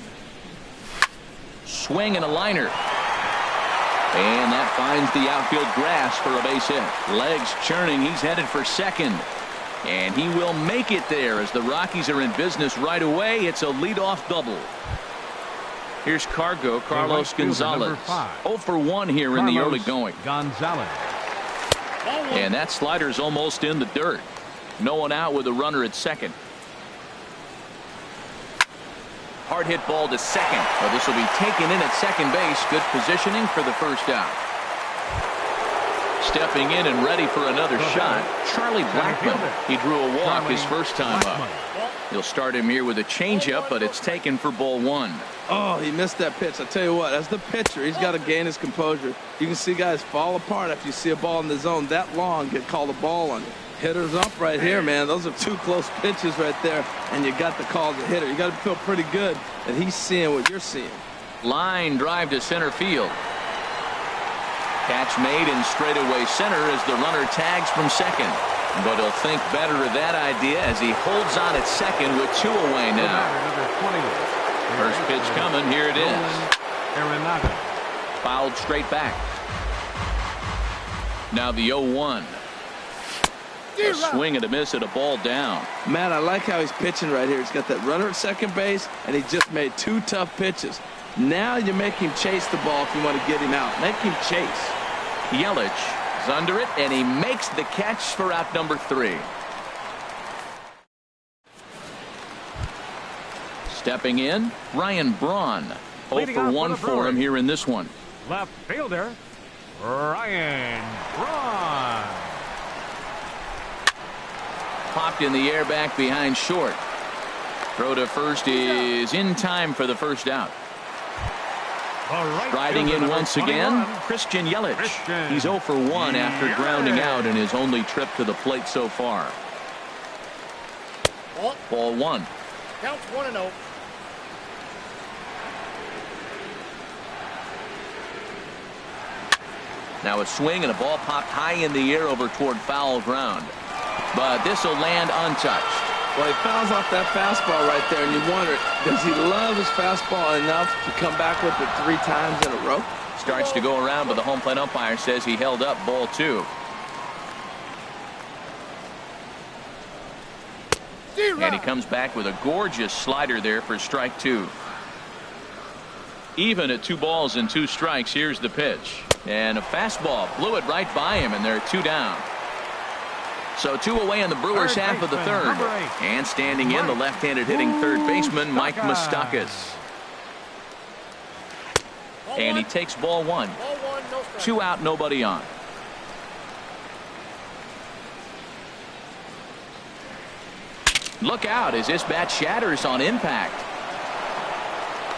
Swing and a liner. And that finds the outfield grass for a base hit. Legs churning. He's headed for second. And he will make it there as the Rockies are in business right away. It's a leadoff double. Here's Carlos right fielder, Gonzalez. number 5. 0 for 1 here in the early going. Gonzalez. And that slider's almost in the dirt. No one out with a runner at second. Hard hit ball to second. Well, this will be taken in at second base. Good positioning for the first out. Stepping in and ready for another shot, Charlie Blackmon. He drew a walk his first time up. He'll start him here with a changeup, but it's taken for ball one. Oh, he missed that pitch. I tell you what, as the pitcher, he's got to gain his composure. You can see guys fall apart after you see a ball in the zone that long, get called a ball on you. Hitters up right here, man. Those are two close pitches right there, and you got the call as a hitter. You got to feel pretty good that he's seeing what you're seeing. Line drive to center field. Catch made in straightaway center as the runner tags from second. But he'll think better of that idea as he holds on at second with 2 away now. First pitch coming. Here it is. Fouled straight back. Now the 0-1. A swing and a miss at a ball down. Matt, I like how he's pitching right here. He's got that runner at second base, and he just made 2 tough pitches. Now you make him chase the ball if you want to get him out. Make him chase. Yelich is under it, and he makes the catch for out number 3. Stepping in, Ryan Braun. 0 for 1 for him here in this one. Left fielder, Ryan Braun. Popped in the air back behind short. Throw to first is in time for the first out. Riding in once again, Christian Yelich. He's 0 for 1 after grounding out in his only trip to the plate so far. Ball 1. Counts 1-0. Now a swing and a ball popped high in the air over toward foul ground. But this will land untouched. Well, he fouls off that fastball right there, and you wonder, does he love his fastball enough to come back with it 3 times in a row? Starts to go around, but the home plate umpire says he held up ball 2. And he comes back with a gorgeous slider there for strike 2. Even at 2 balls and 2 strikes, here's the pitch. And a fastball blew it right by him, and they're 2 down. So 2 away in the Brewers' half of the third. And standing in, the left-handed hitting third baseman, Mike Moustakas. And he takes ball 1. 2 out, nobody on. Look out as this bat shatters on impact.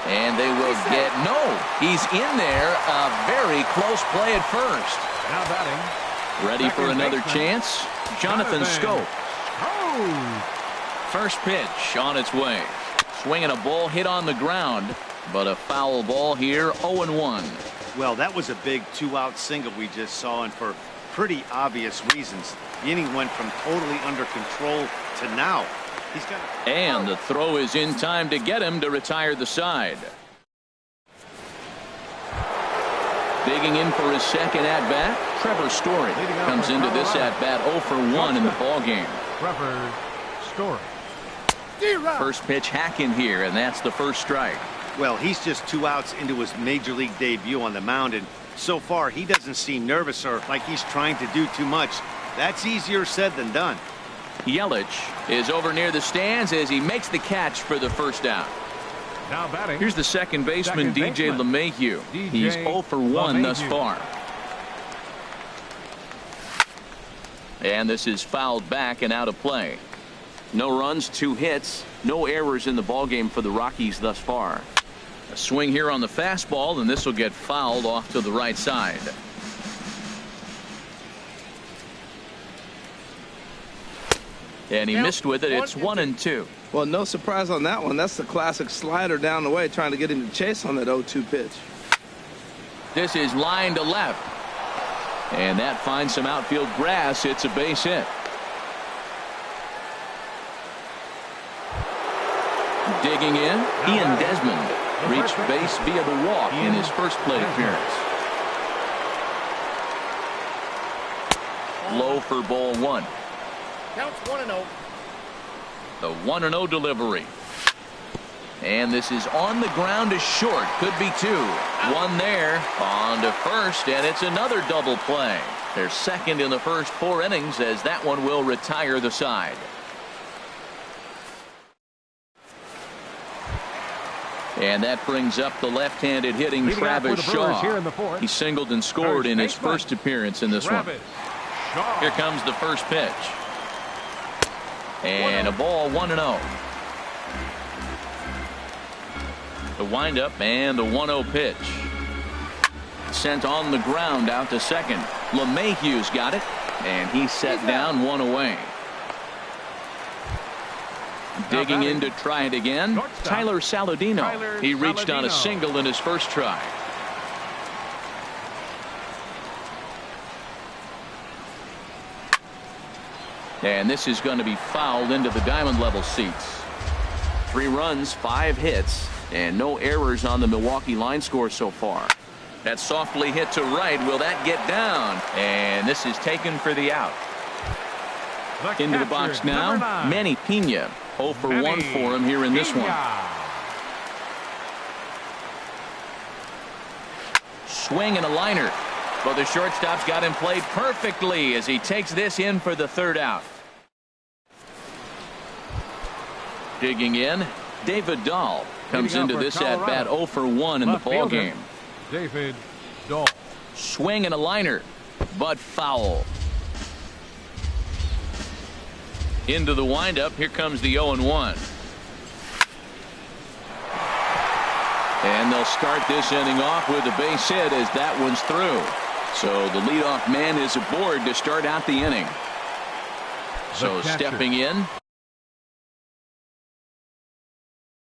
And they will get no. He's in there. A very close play at first. Now batting. Ready for another chance. Jonathan Scope. First pitch on its way. Swinging a ball hit on the ground, but a foul ball here. 0-1. Well, that was a big 2-out single we just saw, and for pretty obvious reasons. The inning went from totally under control to now. He's got a... And the throw is in time to get him to retire the side. Digging in for his second at-bat, Trevor Story comes into this at-bat 0 for 1 in the ballgame. Trevor Story. First pitch hacking here, and that's the first strike. Well, he's just 2 outs into his major league debut on the mound, and so far he doesn't seem nervous or like he's trying to do too much. That's easier said than done. Yelich is over near the stands as he makes the catch for the first out. Now batting. Here's the second baseman, DJ LeMahieu. He's 0 for 1 thus far. And this is fouled back and out of play. No runs, 2 hits, no errors in the ballgame for the Rockies thus far. A swing here on the fastball, and this will get fouled off to the right side. And he missed with it. It's 1-2. Well, no surprise on that one. That's the classic slider down the way, trying to get him to chase on that 0-2 pitch. This is line to left. And that finds some outfield grass. It's a base hit. Digging in, Ian Desmond reached base via the walk in his first plate appearance. Low for ball one. Counts 1-0. The 1-0 delivery. And this is on the ground to short. Could be two. One there. On to first, and it's another double play. They're second in the first 4 innings as that one will retire the side. And that brings up the left-handed hitting Travis Shaw. He singled and scored in his first appearance in this one. Here comes the first pitch. And a ball, 1-0. The windup and the 1-0 pitch. Sent on the ground out to second. LeMahieu's got it, and he's set down, 1 away. Digging in to try it again, Tyler Saladino. He reached on a single in his first try. And this is going to be fouled into the diamond level seats. 3 runs, 5 hits, and no errors on the Milwaukee line score so far. That softly hit to right. Will that get down? And this is taken for the out. Into the box now, Manny Pena. 0 for 1 for him here in this one. Swing and a liner. But the shortstop's got him played perfectly as he takes this in for the 3rd out. Digging in, David Dahl comes into this at bat 0 for 1 in the ball game. David Dahl. Swing and a liner, but foul. Into the windup. Here comes the 0-1. And they'll start this inning off with a base hit as that one's through. So the leadoff man is aboard to start out the inning. So stepping in,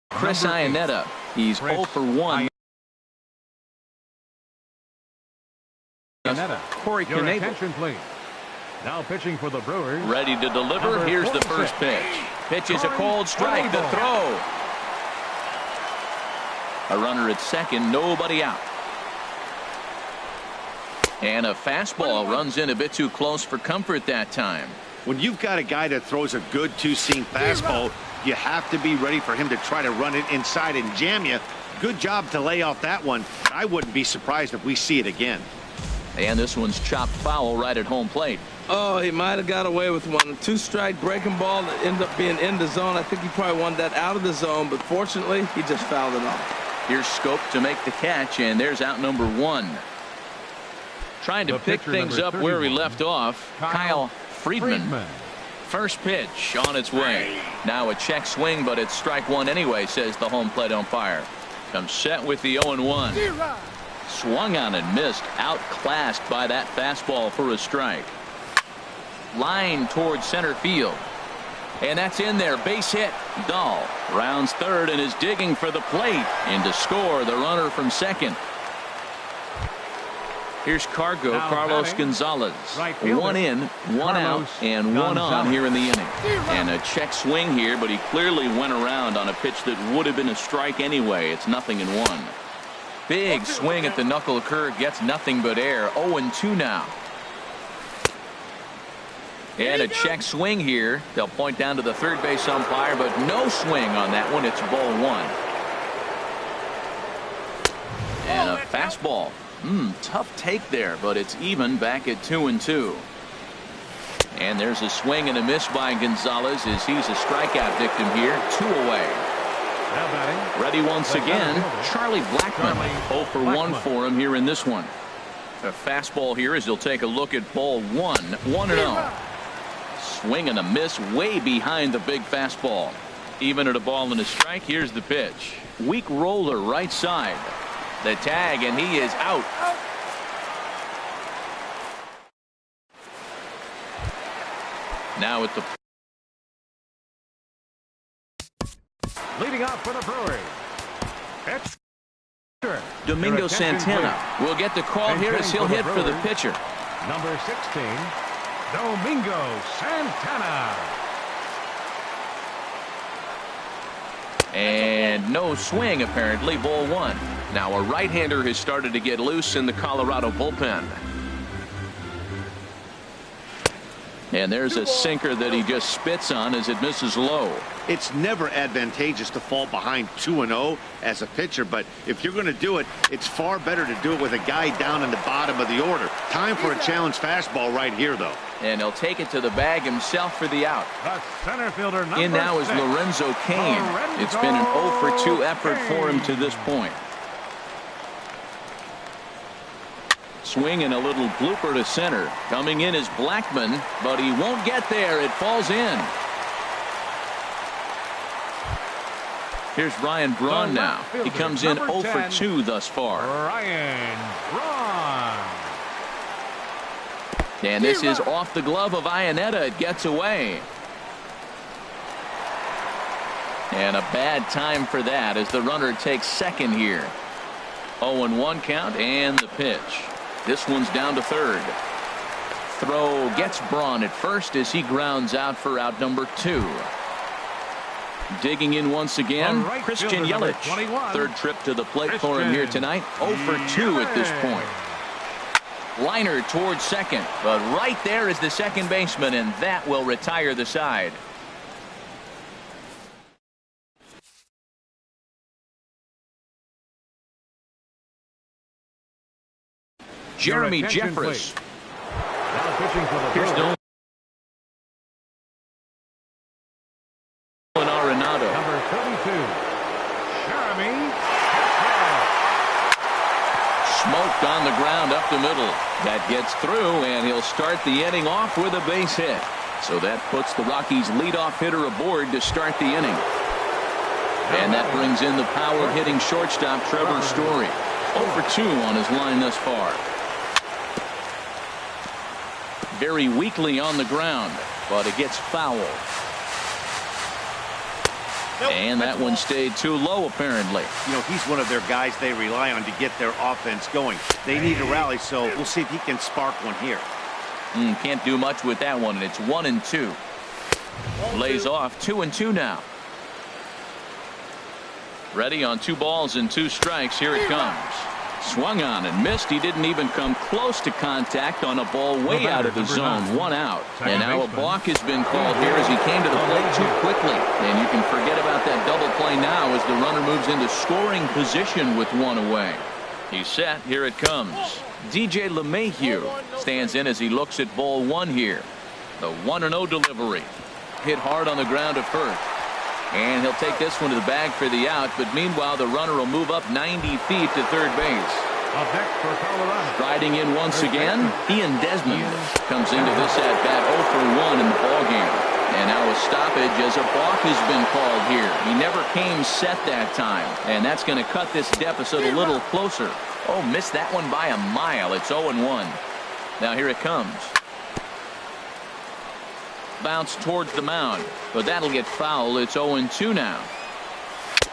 Chris Iannetta. He's 0 for 1. Corey Knebel. Now pitching for the Brewers. Ready to deliver. Here's the first pitch. Pitch is a cold strike. The throw. A runner at second. Nobody out. And a fastball runs in a bit too close for comfort that time. When you've got a guy that throws a good 2-seam fastball, you have to be ready for him to try to run it inside and jam you. Good job to lay off that one. I wouldn't be surprised if we see it again. And this one's chopped foul right at home plate. Oh, he might have got away with one. 2-strike breaking ball that ended up being in the zone. I think he probably wanted that out of the zone, but fortunately, he just fouled it off. Here's Scope to make the catch, and there's out number 1. Trying to pick things up where he left off, Kyle Friedman. First pitch on its way. Now a check swing, but it's strike 1 anyway, says the home plate umpire. Comes set with the 0-1. Swung on and missed. Outclassed by that fastball for a strike. Line towards center field. And that's in there. Base hit. Dahl rounds third and is digging for the plate. And to score, the runner from second. Here's Carlos Gonzalez. 1 in, 1 out, and 1 on here in the inning. And a check swing here, but he clearly went around on a pitch that would have been a strike anyway. It's 0-1. Big swing at the knuckle curve, gets nothing but air. 0-2 now. And a check swing here. They'll point down to the third base umpire, but no swing on that one. It's ball 1. And a fastball. Tough take there, but it's even back at 2-2. And there's a swing and a miss by Gonzalez as he's a strikeout victim here. 2 away. Ready once again, Charlie Blackmon. 0 for 1 for him here in this one. A fastball here as he'll take a look at ball 1. 1-0. Swing and a miss way behind the big fastball. Even at a ball and a strike. Here's the pitch. Weak roller right side. The tag, and he is out. Now at the Leading off for the Brewers. Pitch. Domingo Santana will get the call here as he'll hit for the pitcher. Number 16, Domingo Santana. And no swing, apparently. Ball one. Now a right-hander has started to get loose in the Colorado bullpen. And there's a sinker that he just spits on as it misses low. It's never advantageous to fall behind 2-0 as a pitcher, but if you're going to do it, it's far better to do it with a guy down in the bottom of the order. Time for a challenge fastball right here, though. And he'll take it to the bag himself for the out. The center fielder, number In now is 6, Lorenzo Cain. It's been an 0-for-2 effort for him to this point. Swing and a little blooper to center. Coming in is Blackman, but he won't get there. It falls in. Here's Ryan Braun now. He comes in 0-for-2 thus far. Ryan Braun. And this is off the glove of Iannetta. It gets away. And a bad time for that as the runner takes second here. 0-1 count and the pitch. This one's down to third. Throw gets Braun at first as he grounds out for out number 2. Digging in once again, Christian Yelich. Third trip to the plate for him here tonight. 0-for-2 at this point. Liner towards second, but right there is the second baseman, and that will retire the side. Jeremy Jeffress. Now pitching for the Here's Brewers. Nolan Arenado. Number 32, Jeremy. Smoked on the ground up the middle. That gets through, and he'll start the inning off with a base hit. So that puts the Rockies' leadoff hitter aboard to start the inning. And that brings in the power-hitting shortstop Trevor Story. 0-for-2 on his line thus far. Very weakly on the ground, but it gets foul. And that one stayed too low, apparently. You know, he's one of their guys they rely on to get their offense going. They need a rally, so we'll see if he can spark one here. Can't do much with that one, and it's 1-2. Lays off 2-2 now. Ready on 2 balls and 2 strikes. Here it comes. Swung on and missed. He didn't even come close to contact on a ball way out of the zone. 1 out. And now a balk has been called here as he came to the plate too quickly. And you can forget about that double play now as the runner moves into scoring position with 1 away. He's set. Here it comes. DJ LeMahieu stands in as he looks at ball 1 here. The 1-0 delivery. Hit hard on the ground to first. And he'll take this one to the bag for the out, but meanwhile the runner will move up 90 feet to third base. Up next for Colorado. Riding in once again, Ian Desmond comes into this at-bat 0-for-1 in the ballgame. And now a stoppage as a balk has been called here. He never came set that time, and that's going to cut this deficit a little closer. Oh, missed that one by a mile. It's 0-1. Now here it comes. Bounce towards the mound, but that'll get foul. It's 0-2 now.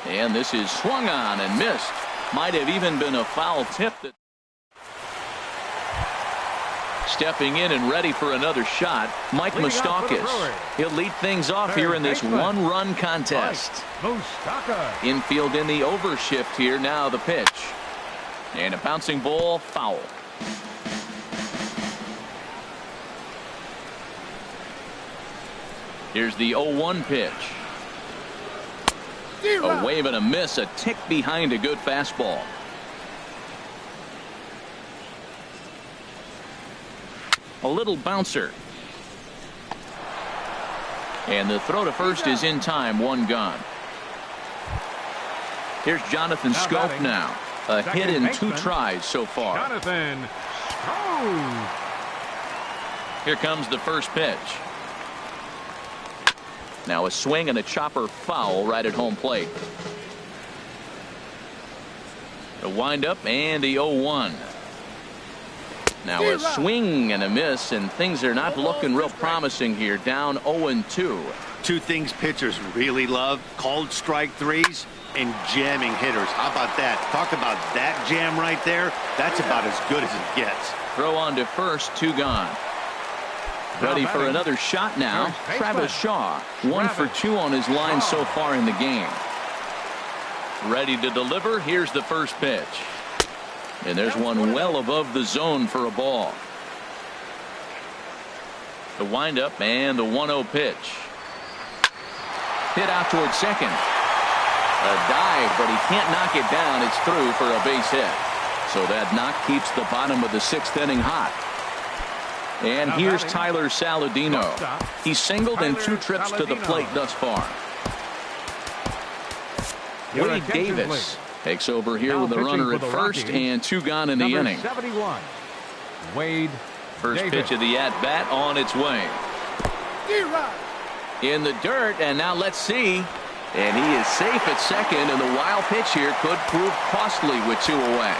And this is swung on and missed. Might have even been a foul tip. Stepping in and ready for another shot, Mike Moustakas. He'll lead things off here in this 1-run contest. Infield in the overshift here. Now the pitch. And a bouncing ball, foul. Here's the 0-1 pitch. A wave and a miss, a tick behind a good fastball. A little bouncer. And the throw to first is in time. 1 gone. Here's Jonathan Schoop now. A hit in 2 tries so far. Jonathan Schoop. Here comes the first pitch. Now a swing and a chopper foul right at home plate. A windup and the 0-1. Now a swing and a miss, and things are not looking real promising here. Down 0-2. Two things pitchers really love: called strike threes and jamming hitters. How about that? Talk about that jam right there. That's about as good as it gets. Throw on to first, 2 gone. Ready for another shot now. Travis Shaw, 1 for 2 on his line so far in the game. Ready to deliver. Here's the first pitch. And there's one well above the zone for a ball. The windup and the 1-0 pitch. Hit out towards second. A dive, but he can't knock it down. It's through for a base hit. So that knock keeps the bottom of the 6th inning hot. And here's Tyler Saladino. He's singled in 2 trips to the plate thus far. Wade Davis takes over here with a runner at first and 2 gone in the inning. 71. Wade First Davis. pitch of the at-bat on its way. In the dirt, and now let's see. And he is safe at second, and the wild pitch here could prove costly with 2 away.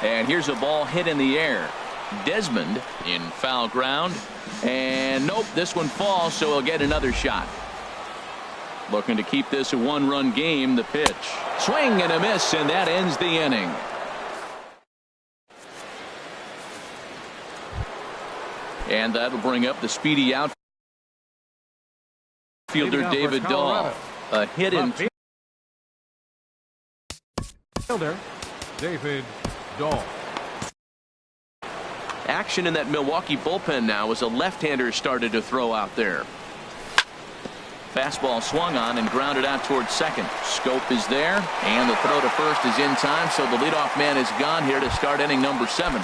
And here's a ball hit in the air. Desmond in foul ground. And nope, this one falls, so he'll get another shot. Looking to keep this a 1-run game. The pitch. Swing and a miss, and that ends the inning. And that'll bring up the speedy outfielder David Dahl. A hit in fielder David Dahl. action in that Milwaukee bullpen now as a left-hander started to throw out there. Fastball swung on and grounded out towards second. Scope is there, and the throw to first is in time, so the leadoff man is gone here to start inning number 7.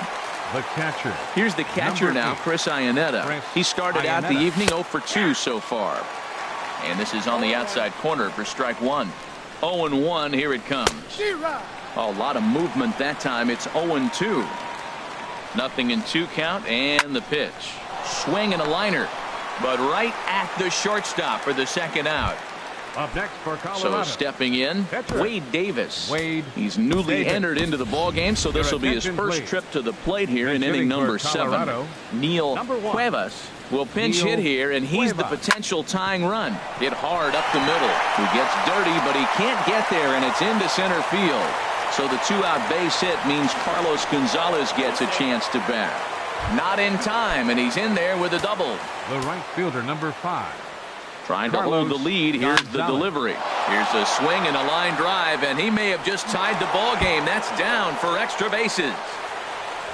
The catcher. Here's the catcher now, Chris Iannetta. He started out the evening 0 for 2 so far. And this is on the outside corner for strike 1. 0-1, here it comes. A lot of movement that time. It's 0-2. Nothing in 2 count, and the pitch. Swing and a liner, but right at the shortstop for the second out. Up next for Colorado. So stepping in, Pitcher. Wade Davis. Wade He's newly Davis. entered into the ball game, so this will be his first please. trip to the plate here in Pinch inning hitting number for 7. Colorado. Neil Number 1. Cuevas will pinch Neil hit here, and he's the Cuevas. potential tying run. Hit hard up the middle. He gets dirty, but he can't get there, and it's into center field. So the 2-out base hit means Carlos Gonzalez gets a chance to bat. Not in time, and he's in there with a double. The right fielder, number 5. Trying to Carlos hold the lead. Here's the Gonzalez. delivery. Here's a swing and a line drive, and he may have just tied the ball game. That's down for extra bases.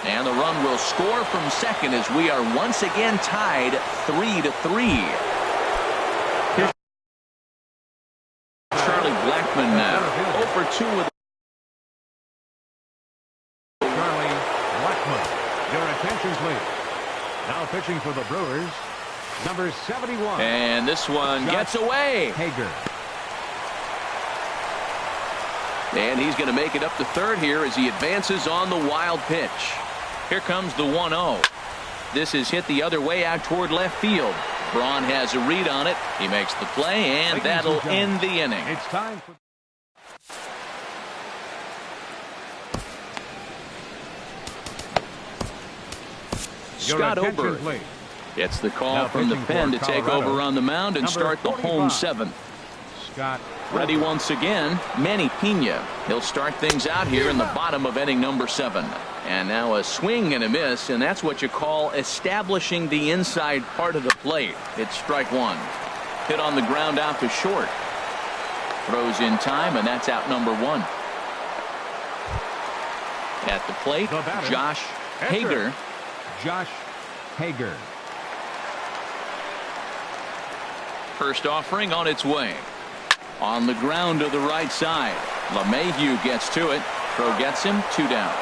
And the run will score from second as we are once again tied 3-3. Here's Charlie Blackmon now. 0 for 2 with Charlie Blackmon. Your attention, please. Now pitching for the Brewers, number 71. and this one gets away. Hager. And he's going to make it up to third here as he advances on the wild pitch. Here comes the 1-0. This is hit the other way out toward left field. Braun has a read on it. He makes the play, and that'll end the inning. It's time for Scott your attention, Oberg please. gets the call Now from the pitching pen for to take Colorado, over on the mound and number start the home 45. 7th. Scott. Ready once again, Manny Pena. He'll start things out here in the bottom of inning number 7. And now a swing and a miss, and that's what you call establishing the inside part of the plate. It's strike 1. Hit on the ground out to short. Throws in time, and that's out number 1. At the plate, The batter, Josh Hager. Josh Hager. First offering on its way. On the ground to the right side. LeMahieu gets to it. Throw gets him. 2 down.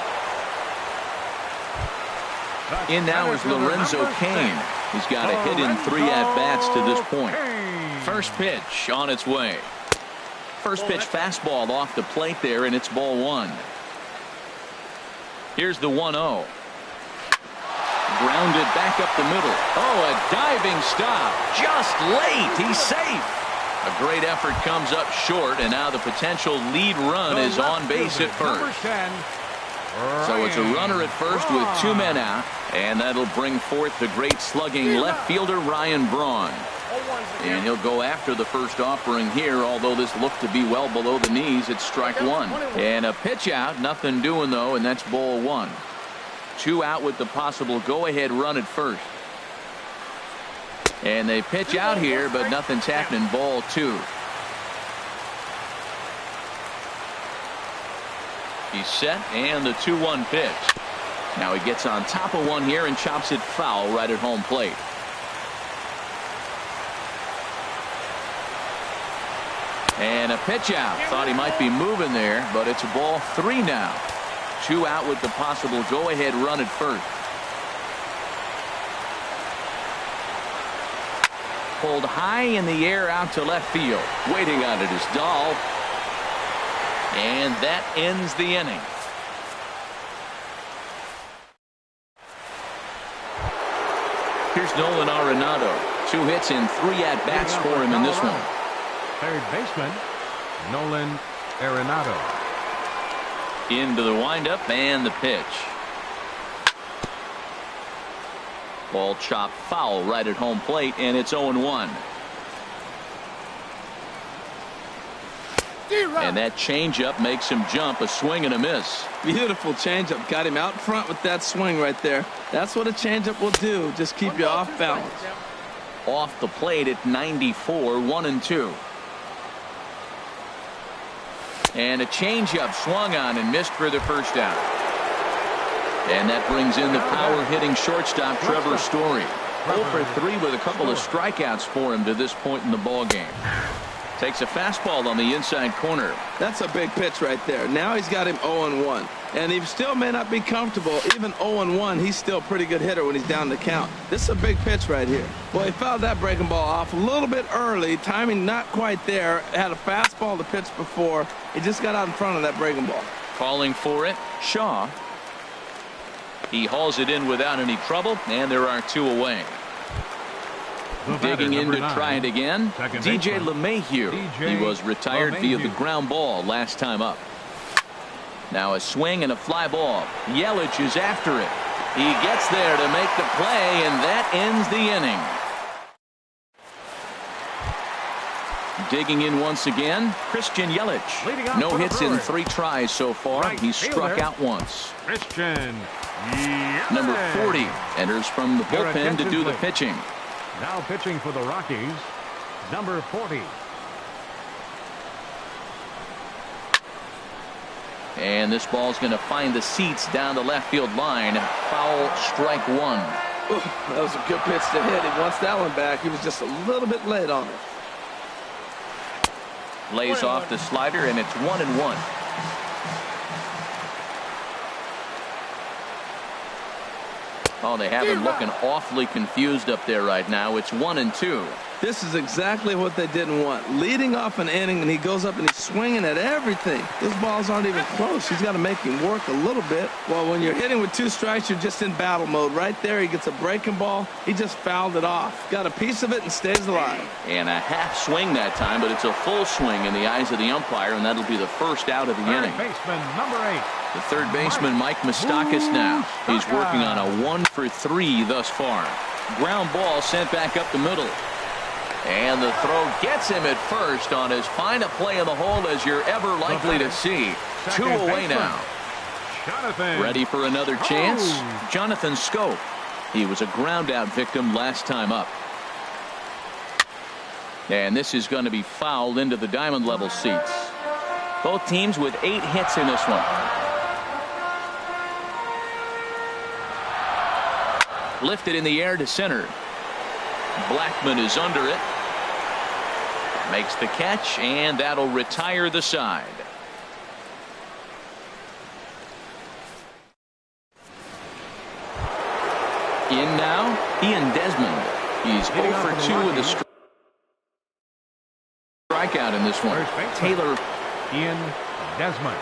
In now is Lorenzo Cain. He's got a hit in 3 at-bats to this point. First pitch on its way. First pitch fastball off the plate there, and it's ball 1. Here's the 1-0. Grounded back up the middle. Oh, a diving stop. Just late. He's safe. A great effort comes up short, and now the potential lead run is on base at first. So it's a runner at first with 2 men out, and that'll bring forth the great slugging left fielder Ryan Braun. And he'll go after the first offering here, although this looked to be well below the knees. It's strike one. And a pitch out, nothing doing though, and that's ball one. 2 out with the possible go-ahead run at first. And they pitch out here, but nothing's happening. Ball 2. He's set, and the 2-1 pitch. Now he gets on top of one here and chops it foul right at home plate. And a pitch out. Thought he might be moving there, but it's ball 3 now. 2 out with the possible go-ahead run at first. Pulled high in the air out to left field. Waiting on it is Dahl. And that ends the inning. Here's Nolan Arenado. 2 hits and 3 at-bats for him in this one. Third baseman, Nolan Arenado. Into the windup and the pitch. Ball chopped foul right at home plate, and it's 0-1. And that changeup makes him jump. A swing and a miss. Beautiful changeup. Got him out front with that swing right there. That's what a changeup will do. Just keep you off balance. Off the plate at 94, 1-2. And a changeup swung on and missed for the first out. And that brings in the power-hitting shortstop Trevor Story. 0 for 3 with a couple of strikeouts for him to this point in the ballgame. Takes a fastball on the inside corner. That's a big pitch right there. Now he's got him 0-1. And he still may not be comfortable. Even 0-1, he's still a pretty good hitter when he's down the count. This is a big pitch right here. Well, he fouled that breaking ball off a little bit early. Timing not quite there. Had a fastball to pitch before. He just got out in front of that breaking ball. Calling for it, Shaw. He hauls it in without any trouble, and there are 2 away. Digging in to try it again, DJ LeMahieu. He was retired via the ground ball last time up. Now a swing and a fly ball. Yelich is after it. He gets there to make the play, and that ends the inning. Digging in once again, Christian Yelich. No hits in 3 tries so far. He's struck out once. Christian Yelich. Number 40 enters from the bullpen to do the pitching. Now pitching for the Rockies, number 40. And this ball's going to find the seats down the left field line. Foul, strike 1. Ooh, that was a good pitch to hit. He wants that one back. He was just a little bit late on it. Lays off the slider, and it's 1-1. Oh, they have him looking awfully confused up there right now. It's 1-2. This is exactly what they didn't want. Leading off an inning, and he goes up and he's swinging at everything. Those balls aren't even close. He's got to make him work a little bit. Well, when you're hitting with 2 strikes, you're just in battle mode. Right there, he gets a breaking ball. He just fouled it off. Got a piece of it and stays alive. And a half swing that time, but it's a full swing in the eyes of the umpire, and that'll be the first out of the inning. Baseman, number 8. The third baseman, Mike Moustakas, now. He's working on a 1 for 3 thus far. Ground ball sent back up the middle. And the throw gets him at first on as fine a play in the hole as you're ever likely to see. 2 away now. Ready for another chance? Jonathan Scope. He was a ground out victim last time up. And this is going to be fouled into the diamond level seats. Both teams with 8 hits in this one. Lifted in the air to center. Blackman is under it. Makes the catch, and that'll retire the side. In now, Ian Desmond. He's 0 for 2 with a strikeout in this one. Taylor. Ian Desmond.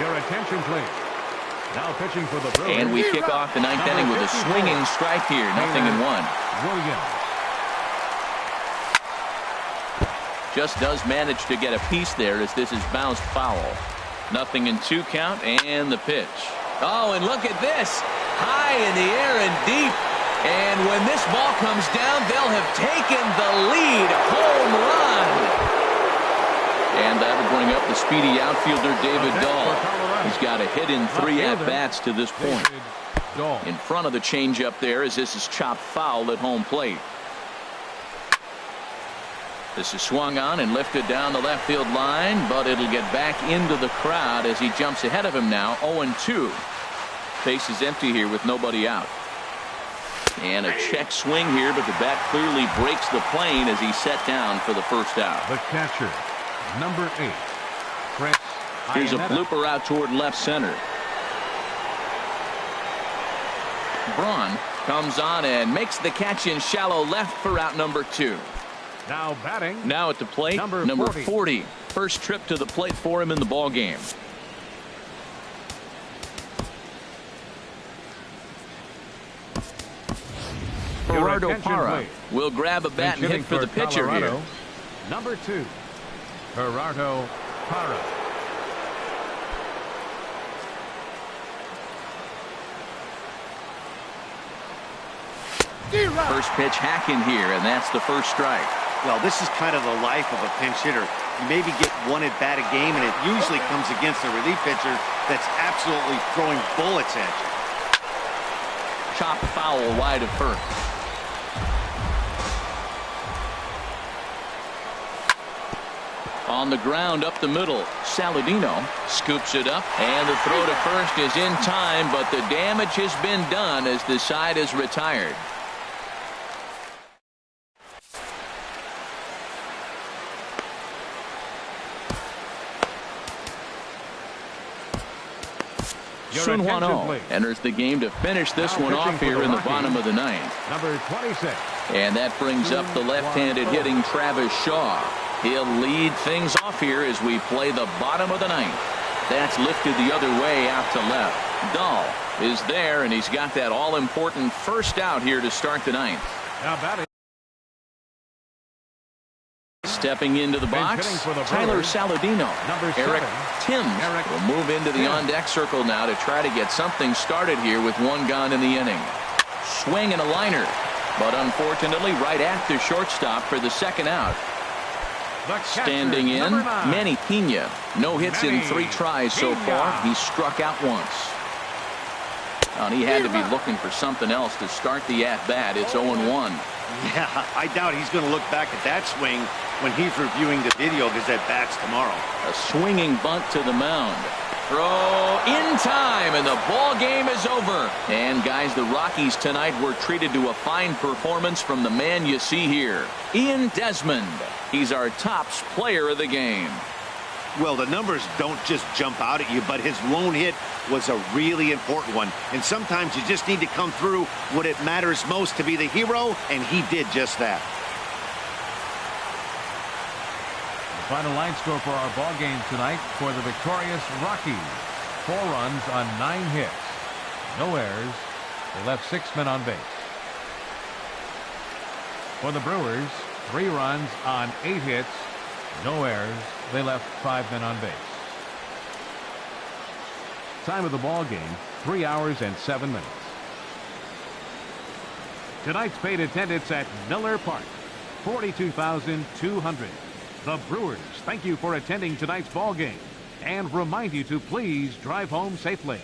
Your attention, please. Now pitching for the Brewers. And we kick off the 9th inning with a swinging strike here. 0-1. Williams. just does manage to get a piece there as this is bounced foul. 0-2 count and the pitch. Oh, and look at this. High in the air and deep. And when this ball comes down, they'll have taken the lead. Home run. And that'll bring up the speedy outfielder David Dahl. He's got a hit in 3 at-bats to this point. In front of the changeup there as this is chopped foul at home plate. This is swung on and lifted down the left field line, but it'll get back into the crowd as he jumps ahead of him now. 0-2. Base is empty here with nobody out. And a check swing here, but the bat clearly breaks the plane as he's set down for the first out. The catcher, number 8, Chris. Here's a blooper out toward left center. Braun comes on and makes the catch in shallow left for out number 2. Now batting. Now at the plate, number 40. First trip to the plate for him in the ball game. Gerardo Parra will grab a bat and hit for the pitcher here. Number 2, Gerardo Parra. First pitch hacking here, and that's the first strike. Well, this is kind of the life of a pinch hitter. You maybe get one at bat a game, and it usually comes against a relief pitcher that's absolutely throwing bullets at you. Chop foul wide of first. On the ground up the middle, Saladino scoops it up, and the throw to first is in time, but the damage has been done as the side is retired. Sun Hwan-Oh enters the game to finish this one off here in the bottom of the ninth. Number 26. And that brings up the left-handed hitting Travis Shaw. He'll lead things off here as we play the bottom of the ninth. That's lifted the other way out to left. Dahl is there, and he's got that all-important first out here to start the ninth. Now batting. Stepping into the box, Tyler Saladino. Eric Timms will move into the on-deck circle now to try to get something started here with one gone in the inning. Swing and a liner, but unfortunately right at the shortstop for the second out. Standing in, Manny Pena. No hits in 3 tries so far. He struck out once. And he had to be looking for something else to start the at-bat. It's 0-1. Yeah, I doubt he's going to look back at that swing when he's reviewing the video of his at-bats tomorrow. A swinging bunt to the mound. Throw in time, and the ball game is over. And guys, the Rockies tonight were treated to a fine performance from the man you see here, Ian Desmond. He's our tops player of the game. Well, the numbers don't just jump out at you, but his lone hit was a really important one. And sometimes you just need to come through when it matters most to be the hero, and he did just that. The final line score for our ball game tonight for the victorious Rockies. 4 runs on 9 hits. No errors. They left 6 men on base. For the Brewers, 3 runs on 8 hits. No errors. They left 5 men on base. Time of the ball game, 3 hours and 7 minutes. Tonight's paid attendance at Miller Park, 42,200. The Brewers thank you for attending tonight's ball game and remind you to please drive home safely.